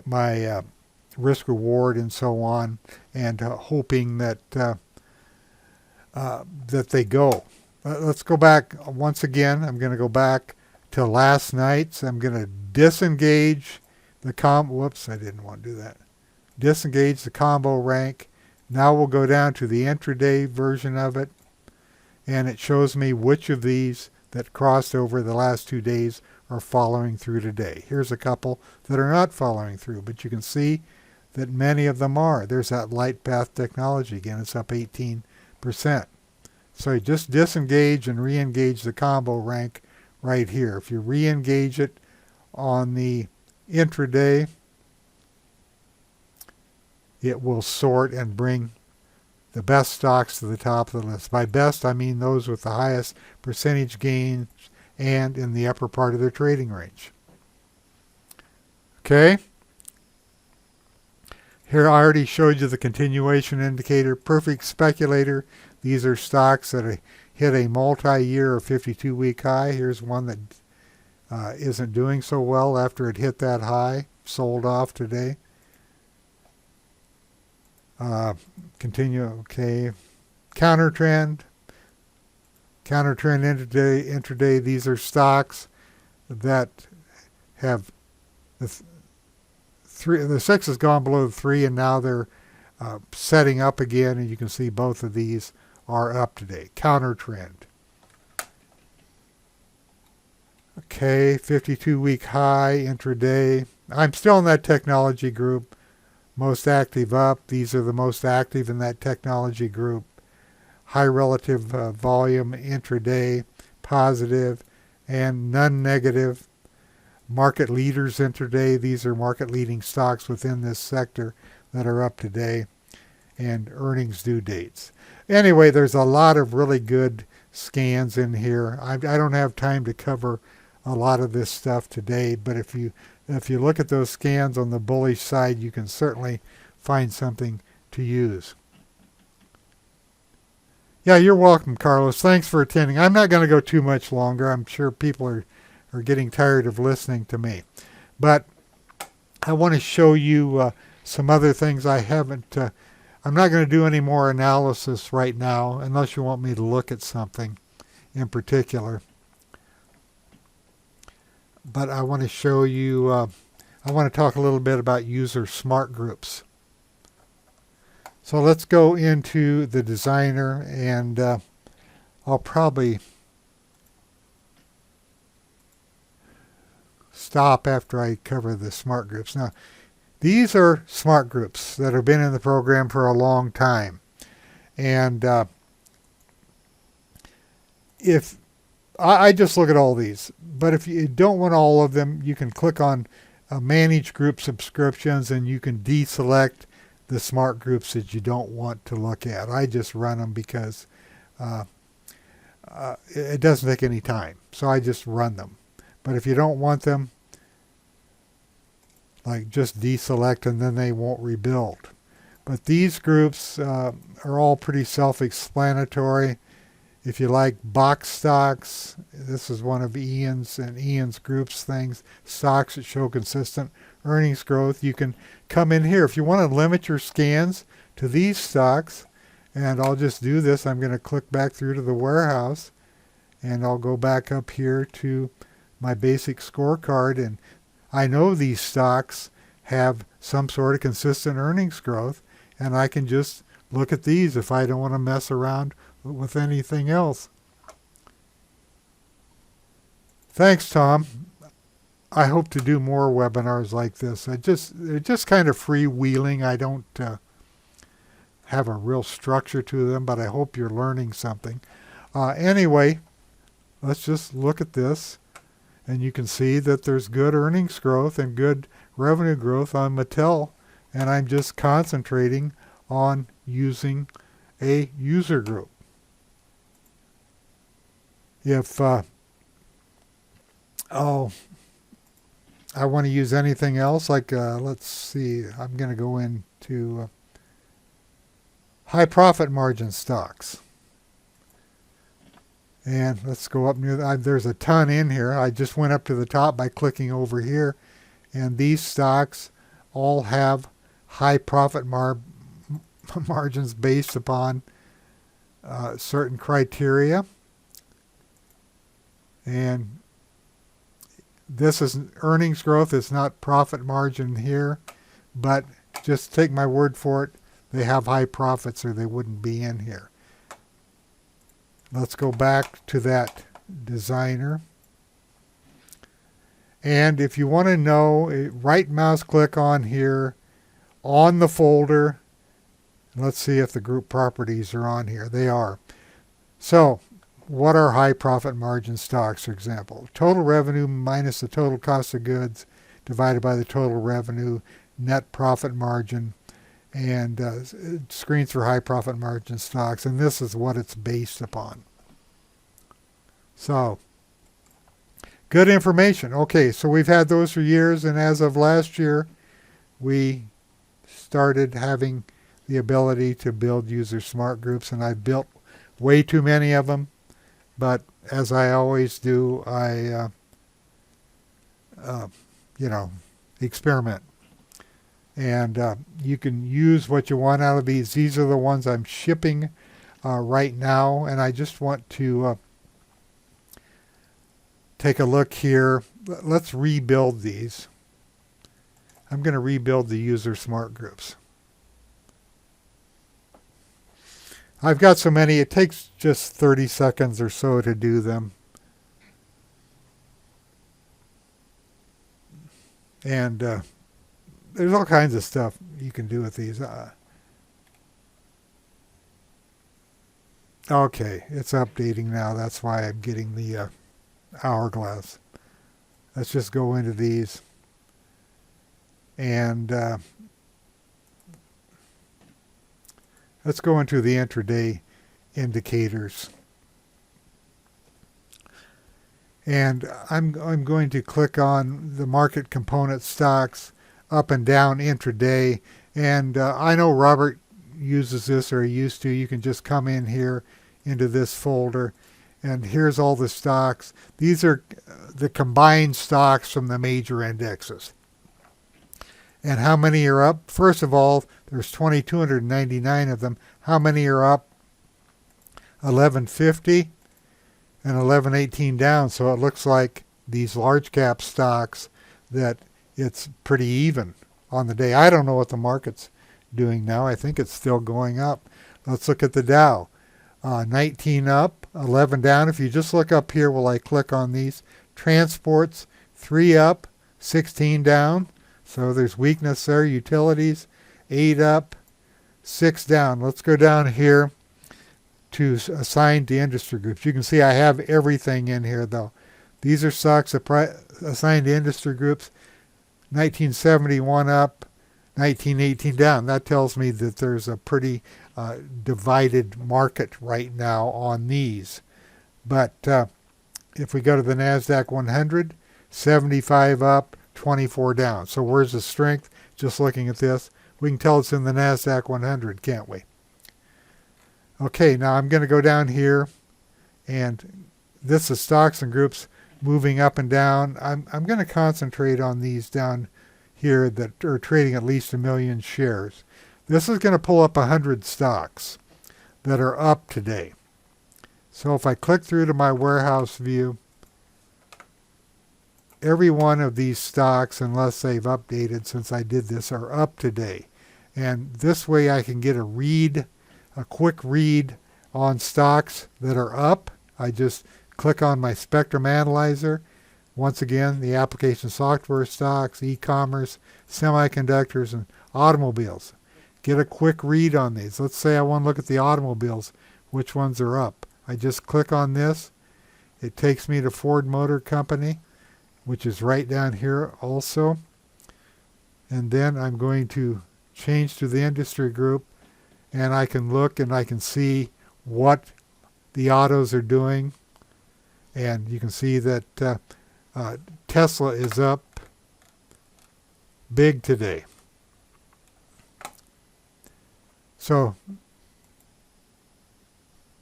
my risk reward and so on, and hoping that that they go. Let's go back once again. I'm going to go back to last night's. I'm going to disengage the whoops, I didn't want to do that. Disengage the combo rank. Now we'll go down to the intraday version of it, and it shows me which of these that crossed over the last 2 days are following through today. Here's a couple that are not following through, but you can see that many of them are. There's that light path technology again. It's up 18%. So you just disengage and re-engage the combo rank right here. If you re-engage it on the intraday, it will sort and bring the best stocks to the top of the list. By best, I mean those with the highest percentage gains and in the upper part of their trading range. Okay. Here I already showed you the continuation indicator, perfect speculator. These are stocks that hit a multi-year or 52-week high. Here's one that isn't doing so well after it hit that high, sold off today. Continue, okay. Counter trend intraday. These are stocks that have the 6 has gone below the 3, and now they're setting up again, and you can see both of these are up today. Counter trend. Okay, 52-week high intraday. I'm still in that technology group. Most active up. These are the most active in that technology group. High relative volume intraday, positive, and none negative. Market leaders intraday. These are market leading stocks within this sector that are up today. And earnings due dates. Anyway, there's a lot of really good scans in here. I don't have time to cover a lot of this stuff today, but if you look at those scans on the bullish side, you can certainly find something to use. Yeah, you're welcome, Carlos. Thanks for attending. I'm not going to go too much longer. I'm sure people are getting tired of listening to me. But I want to show you some other things I haven't. I'm not going to do any more analysis right now unless you want me to look at something in particular. But I want to show you, I want to talk a little bit about user smart groups. So let's go into the designer, and I'll probably stop after I cover the smart groups. Now, these are smart groups that have been in the program for a long time. And if I just look at all these, but if you don't want all of them, you can click on Manage Group Subscriptions, and you can deselect the smart groups that you don't want to look at. I just run them because it doesn't take any time, so I just run them. But if you don't want them, like, just deselect, and then they won't rebuild. But these groups are all pretty self-explanatory. If you like box stocks, this is one of Ian's groups things, stocks that show consistent earnings growth. You can come in here. If you want to limit your scans to these stocks, and I'll just do this, I'm going to click back through to the warehouse, and I'll go back up here to my basic scorecard, and I know these stocks have some sort of consistent earnings growth, and I can just look at these if I don't want to mess around with anything else. Thanks, Tom. I hope to do more webinars like this. They're just kind of freewheeling. I don't have a real structure to them, but I hope you're learning something. Anyway, let's just look at this, and you can see that there's good earnings growth and good revenue growth on Mattel, and I'm just concentrating on using a user group. If I want to use anything else, like let's see, I'm going to go into high profit margin stocks. And let's go up near, there's a ton in here. I just went up to the top by clicking over here. And these stocks all have high profit margins based upon certain criteria. And this is earnings growth. It's not profit margin here. But just take my word for it. They have high profits or they wouldn't be in here. Let's go back to that designer. And if you want to know, right mouse click on here, on the folder. Let's see if the group properties are on here. They are. So, what are high profit margin stocks, for example? Total revenue minus the total cost of goods divided by the total revenue, net profit margin, and screens for high profit margin stocks, and this is what it's based upon. So, good information. Okay, so we've had those for years, and as of last year, we started having the ability to build user smart groups, and I've built way too many of them, but as I always do, I, experiment. And you can use what you want out of these. These are the ones I'm shipping right now. And I just want to take a look here. Let's rebuild these. I'm going to rebuild the user smart groups. I've got so many, it takes just 30 seconds or so to do them. And there's all kinds of stuff you can do with these. Okay, it's updating now. That's why I'm getting the hourglass. Let's just go into these. And let's go into the intraday indicators. And I'm going to click on the market component stocks up and down intraday. And I know Robert uses this, or he used to. You can just come in here into this folder. And here's all the stocks. These are the combined stocks from the major indexes. And how many are up? First of all, there's 2,299 of them. How many are up? 1150 and 1118 down. So it looks like these large cap stocks that it's pretty even on the day. I don't know what the market's doing now. I think it's still going up. Let's look at the Dow. 19 up, 11 down. If you just look up here while I click on these, transports, 3 up, 16 down. So there's weakness there. Utilities, 8 up, 6 down. Let's go down here to assigned to industry groups. You can see I have everything in here, though. These are stocks assigned to industry groups. 1971 up, 1918 down. That tells me that there's a pretty divided market right now on these. But if we go to the NASDAQ 100, 75 up, 24 down. So where's the strength? Just looking at this, we can tell it's in the NASDAQ 100, can't we? Okay, now I'm going to go down here, and this is stocks and groups moving up and down. I'm going to concentrate on these down here that are trading at least 1 million shares. This is going to pull up 100 stocks that are up today. So if I click through to my warehouse view, every one of these stocks, unless they've updated since I did this, are up today. And this way I can get a quick read on stocks that are up. I just click on my Spectrum Analyzer. Once again, the application software stocks, e-commerce, semiconductors, and automobiles. Get a quick read on these. Let's say I want to look at the automobiles, which ones are up. I just click on this. It takes me to Ford Motor Company, which is right down here also. And then I'm going to change to the industry group, and I can look and I can see what the autos are doing. And you can see that Tesla is up big today. So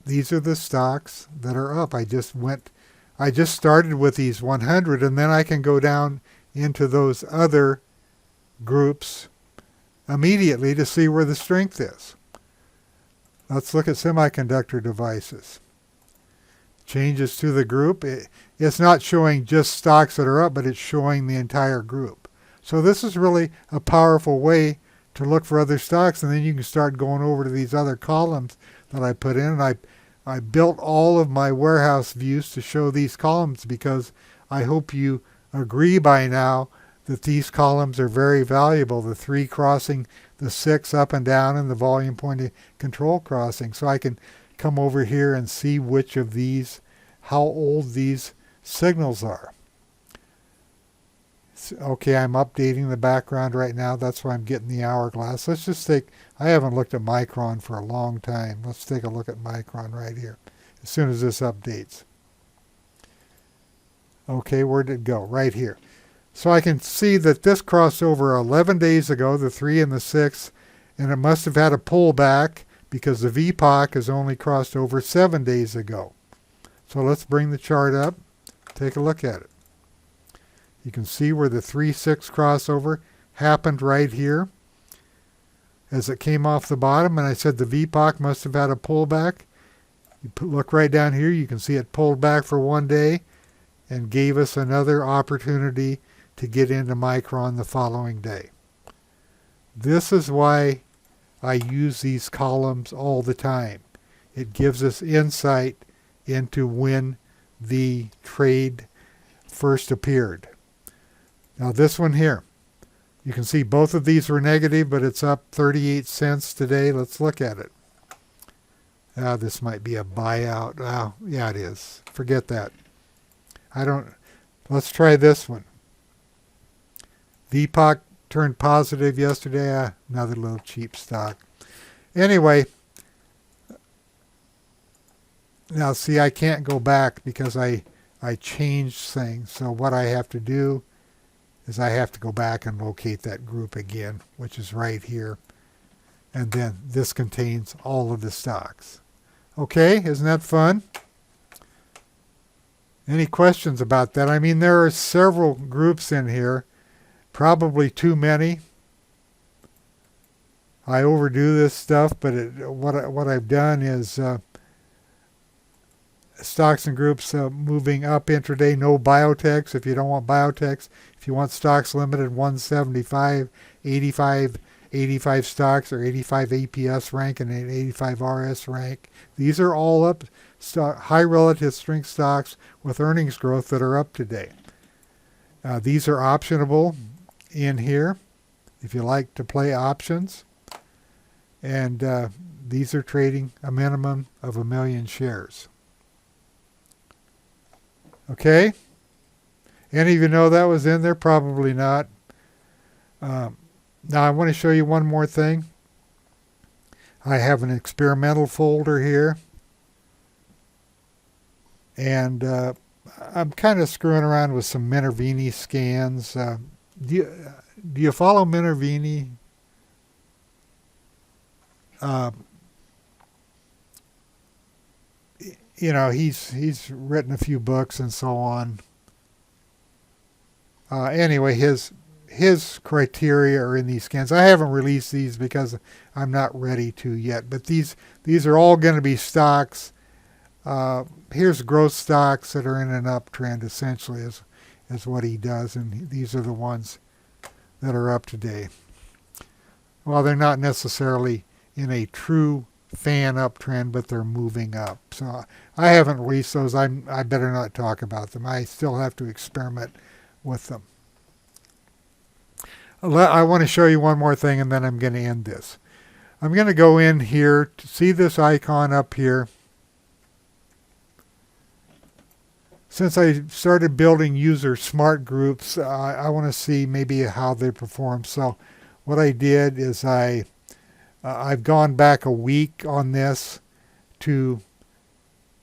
these are the stocks that are up. I just started with these 100, and then I can go down into those other groups immediately to see where the strength is. Let's look at semiconductor devices. Changes to the group. It's not showing just stocks that are up, but it's showing the entire group. So this is really a powerful way to look for other stocks, and then you can start going over to these other columns that I put in. And I built all of my warehouse views to show these columns because I hope you agree by now that these columns are very valuable. The 3 crossing the 6 up and down, and the volume point control crossing. So I can come over here and see which of these, how old these signals are. Okay, I'm updating the background right now. That's why I'm getting the hourglass. Let's just take, I haven't looked at Micron for a long time. Let's take a look at Micron right here as soon as this updates. Okay, where did it go? Right here. So I can see that this crossed over 11 days ago, the 3 and the 6, and it must have had a pullback because the VPOC has only crossed over 7 days ago. So let's bring the chart up, take a look at it. You can see where the 3-6 crossover happened right here as it came off the bottom, and I said the VPOC must have had a pullback. You look right down here, you can see it pulled back for 1 day and gave us another opportunity to get into Micron the following day. This is why I use these columns all the time. It gives us insight into when the trade first appeared. Now this one here, you can see both of these were negative, but it's up 38 cents today. Let's look at it. This might be a buyout. Oh, yeah, it is. Forget that. Let's try this one. VPOC turned positive yesterday. Another little cheap stock. Anyway, now see, I can't go back because I changed things. So what I have to do is I have to go back and locate that group again, which is right here. And then this contains all of the stocks. Okay, isn't that fun? Any questions about that? I mean, there are several groups in here, probably too many. I overdo this stuff, but what I've done is stocks and groups moving up intraday, no biotechs if you don't want biotechs. If you want stocks limited, 175, 85 stocks, or 85 APS rank and an 85 RS rank. These are all up, high relative strength stocks with earnings growth that are up today. These are optionable in here if you like to play options. And these are trading a minimum of 1 million shares. Okay? Any of you know that was in there? Probably not. Now I want to show you one more thing. I have an experimental folder here. And I'm kind of screwing around with some Minervini scans. Do you follow Minervini? You know, he's written a few books and so on. Anyway, his criteria are in these scans. I haven't released these because I'm not ready to yet. But these are all going to be stocks. Here's growth stocks that are in an uptrend, essentially, is what he does, and these are the ones that are up today. Well, they're not necessarily in a true fan uptrend, but they're moving up. So I haven't released those. I better not talk about them. I still have to experiment with them. I want to show you one more thing, and then I'm going to end this. I'm going to go in here to see this icon up here. Since I started building user smart groups, I want to see maybe how they perform. So what I did is I've gone back a week on this to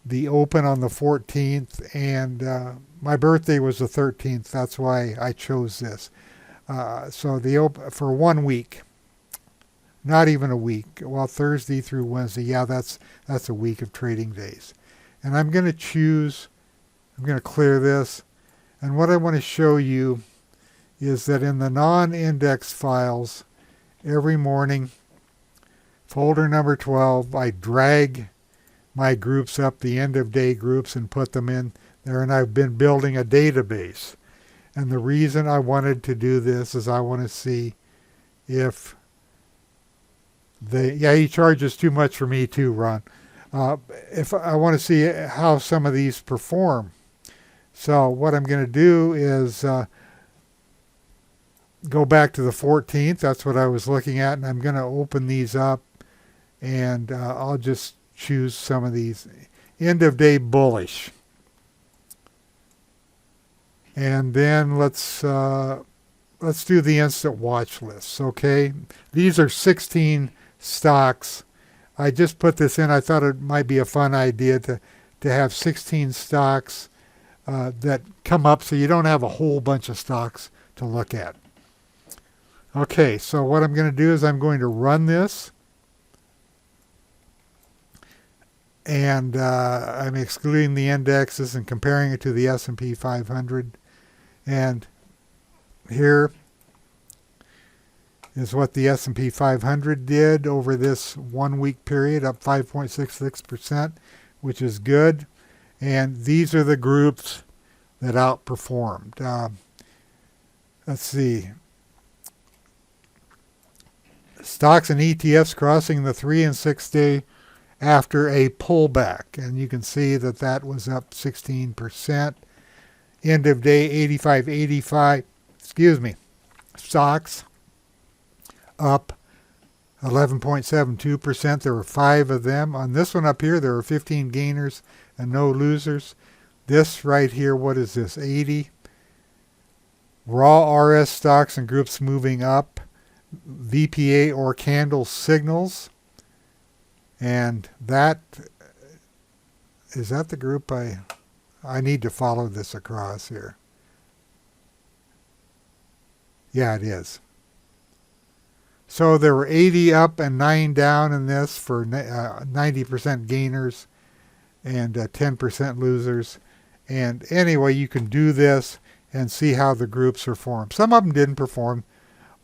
the open on the 14th, and my birthday was the 13th. That's why I chose this. So the open for 1 week, not even a week. Well, Thursday through Wednesday, yeah, that's a week of trading days. And I'm going to clear this, and what I want to show you is that in the non-index files, every morning, folder number 12, I drag my groups up, the end of day groups, and put them in there, and I've been building a database. And the reason I wanted to do this is I want to see if he charges too much for me too, Ron. If I want to see how some of these perform. So what I'm going to do is go back to the 14th. That's what I was looking at, and I'm going to open these up, and I'll just choose some of these. End of day bullish. And then let's do the instant watch lists, okay? These are 16 stocks. I just put this in. I thought it might be a fun idea to have 16 stocks that come up so you don't have a whole bunch of stocks to look at. Okay, so what I'm going to do is I'm going to run this. And I'm excluding the indexes and comparing it to the S&P 500. And here is what the S&P 500 did over this 1 week period, up 5.66%, which is good. And these are the groups that outperformed. Let's see. Stocks and ETFs crossing the 3 and 6 day after a pullback. And you can see that that was up 16%. End of day 85.85, stocks up 11.72%. There were 5 of them. On this one up here, there were 15 gainers and no losers. This right here, what is this? 80. Raw RS stocks and groups moving up. VPA or candle signals. And that, is that the group I need to follow this across here. Yeah, it is. So there were 80 up and 9 down in this for 90% gainers and 10% losers. And anyway, you can do this and see how the groups perform. Some of them didn't perform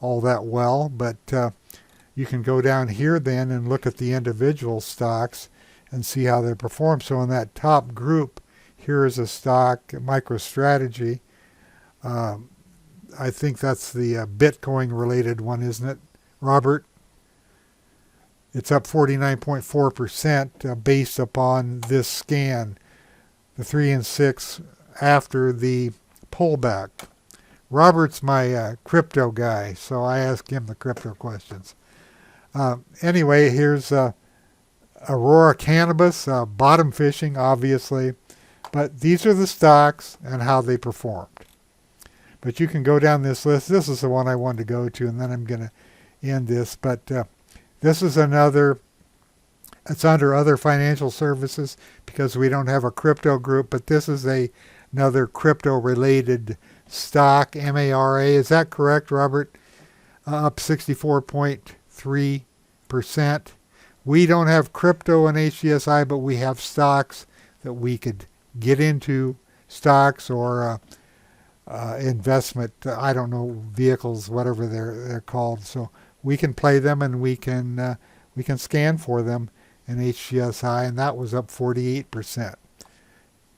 all that well, but you can go down here then and look at the individual stocks and see how they perform. So in that top group, here is a stock, MicroStrategy. I think that's the Bitcoin related one, isn't it, Robert? It's up 49.4% based upon this scan, the 3 and 6 after the pullback. Robert's my crypto guy, so I ask him the crypto questions. Anyway, here's Aurora Cannabis, bottom fishing, obviously. But these are the stocks and how they performed. But you can go down this list. This is the one I wanted to go to, and then I'm going to end this. But this is another, it's under other financial services because we don't have a crypto group. But this is another crypto-related stock, MARA. Is that correct, Robert? Up 64.3%. We don't have crypto in HGSI, but we have stocks that we could get into, stocks or investment, I don't know, vehicles, whatever they're called. So we can play them and we can scan for them in HGSI, and that was up 48%.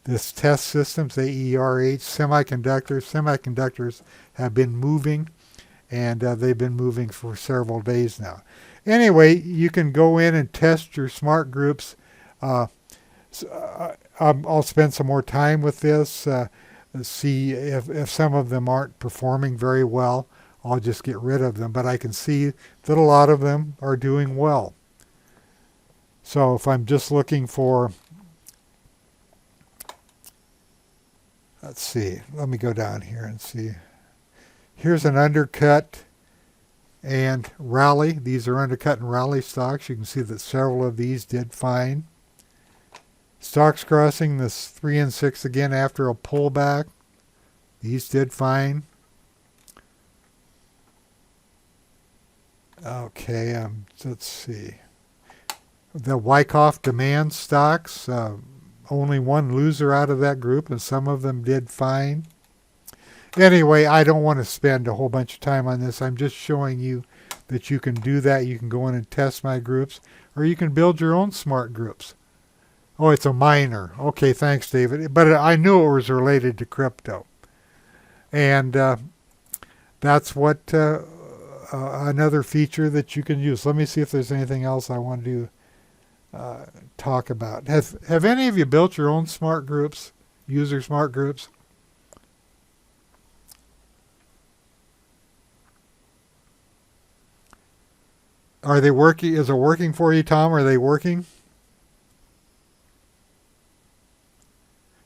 this test systems, AERH, semiconductors. Semiconductors have been moving, and they've been moving for several days now. Anyway, you can go in and test your smart groups. I'll spend some more time with this, see if some of them aren't performing very well. I'll just get rid of them, but I can see that a lot of them are doing well. So if I'm just looking for, let's see, let me go down here and see. Here's an undercut and rally. These are undercut and rally stocks. You can see that several of these did fine. Stocks crossing this 3 and 6 again after a pullback. These did fine. Okay, let's see. The Wyckoff demand stocks, only one loser out of that group, and some of them did fine. Anyway, I don't want to spend a whole bunch of time on this. I'm just showing you that you can do that. You can go in and test my groups, or you can build your own smart groups. Oh, it's a minor. Okay, thanks, David. But I knew it was related to crypto. And that's what another feature that you can use. Let me see if there's anything else I want to talk about. Have any of you built your own smart groups, user smart groups? Are they working? Is it working for you, Tom? Are they working?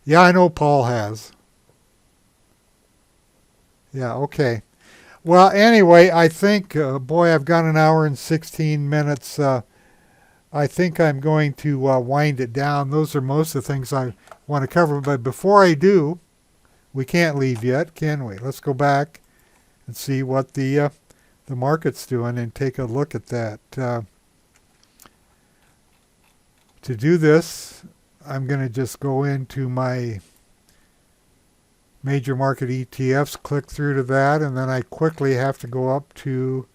Yeah, I know Paul has. Yeah, okay. Well, anyway, I think, boy, I've got an hour and 16 minutes. I think I'm going to wind it down. Those are most of the things I want to cover. But before I do, we can't leave yet, can we? Let's go back and see what the market's doing and take a look at that. To do this, I'm going to just go into my major market ETFs, click through to that, and then I quickly have to go up to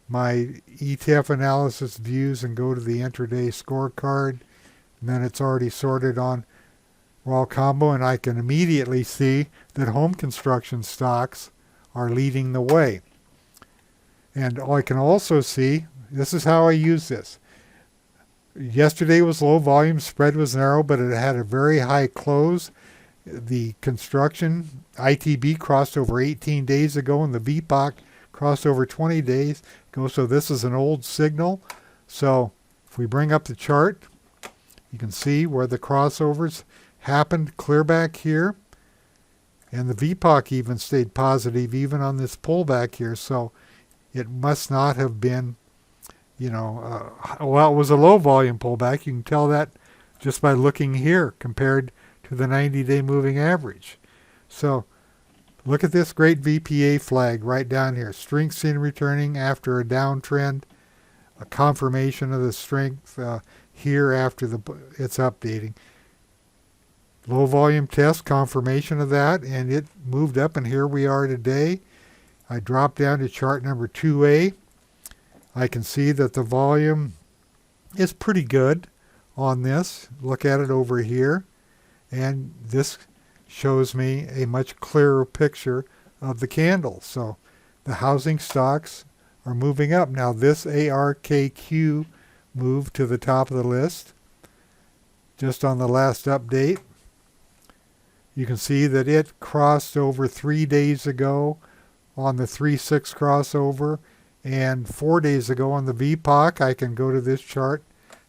my ETF analysis views and go to the intraday scorecard. And then it's already sorted on raw combo, and I can immediately see that home construction stocks are leading the way. And I can also see, this is how I use this. Yesterday was low volume, spread was narrow, but it had a very high close. The construction, ITB crossed over 18 days ago, and the VPOC crossed over 20 days ago. So this is an old signal. So if we bring up the chart, you can see where the crossovers happened clear back here. And the VPOC even stayed positive even on this pullback here. So it must not have been, well, it was a low volume pullback. You can tell that just by looking here compared to the 90-day moving average. So look at this great VPA flag right down here. Strength seen returning after a downtrend. A confirmation of the strength here after it's updating. Low volume test, confirmation of that, and it moved up, and here we are today. I drop down to chart number 2A. I can see that the volume is pretty good on this. Look at it over here. And this shows me a much clearer picture of the candle. So the housing stocks are moving up. Now this ARKQ moved to the top of the list just on the last update. You can see that it crossed over 3 days ago on the 3-6 crossover, and 4 days ago on the VPOC. I can go to this chart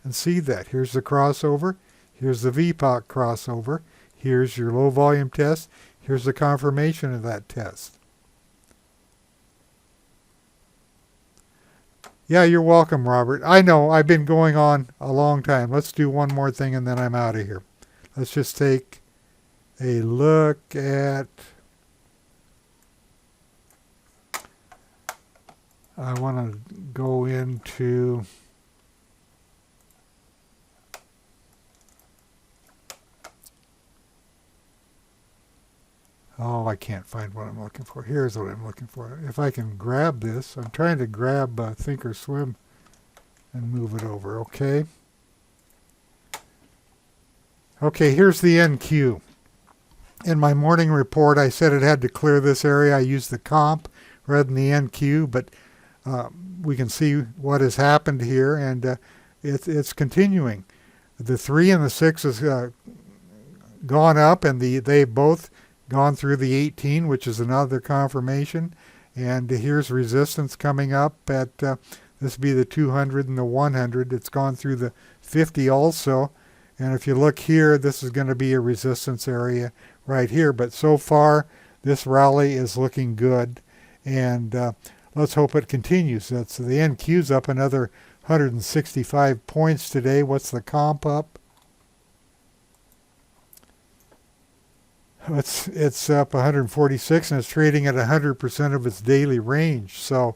and see that. Here's the crossover. Here's the VPOC crossover. Here's your low volume test. Here's the confirmation of that test. Yeah, you're welcome, Robert. I know, I've been going on a long time. Let's do one more thing and then I'm out of here. Let's just take a look at... I want to go into... Oh, I can't find what I'm looking for. Here's what I'm looking for. If I can grab this, I'm trying to grab thinkorswim and move it over, okay? Okay, here's the NQ. In my morning report, I said it had to clear this area. I used the comp rather than the NQ, but we can see what has happened here, and it's continuing. The 3 and the 6 has gone up, and they both gone through the 18, which is another confirmation. And here's resistance coming up at this would be the 200 and the 100. It's gone through the 50 also. And if you look here, this is going to be a resistance area right here. But so far, this rally is looking good. And let's hope it continues. That's the NQ's up another 165 points today. What's the comp up? It's up 146, and it's trading at 100% of its daily range. So,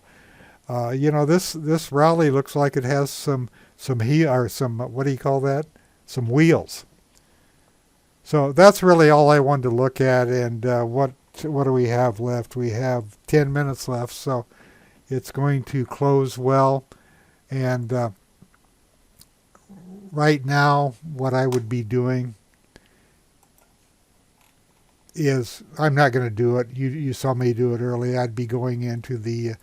this rally looks like it has some what do you call that? Some wheels. So that's really all I wanted to look at. And what do we have left? We have 10 minutes left, so it's going to close well. And right now, what I would be doing is, I'm not going to do it. You saw me do it earlier. I'd be going into the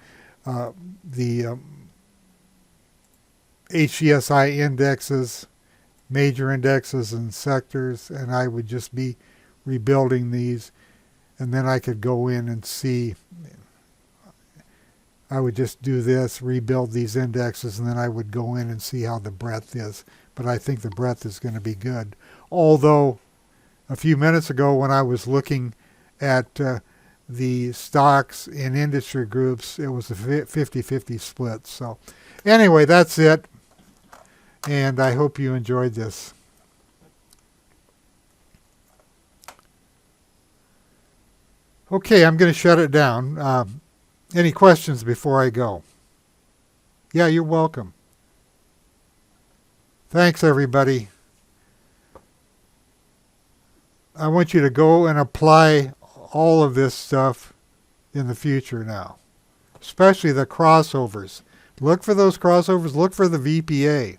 HGSI indexes, major indexes and sectors, and I would just be rebuilding these, and then I could go in and see. I would just do this, rebuild these indexes, and then I would go in and see how the breadth is. But I think the breadth is going to be good. Although a few minutes ago when I was looking at the stocks in industry groups, it was a 50-50 split. So anyway, that's it. And I hope you enjoyed this. Okay, I'm going to shut it down. Any questions before I go? Yeah, you're welcome. Thanks, everybody. I want you to go and apply all of this stuff in the future now, especially the crossovers. Look for those crossovers. Look for the VPA.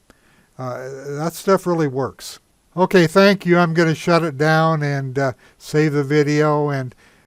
That stuff really works. Okay, thank you. I'm going to shut it down and save the video. And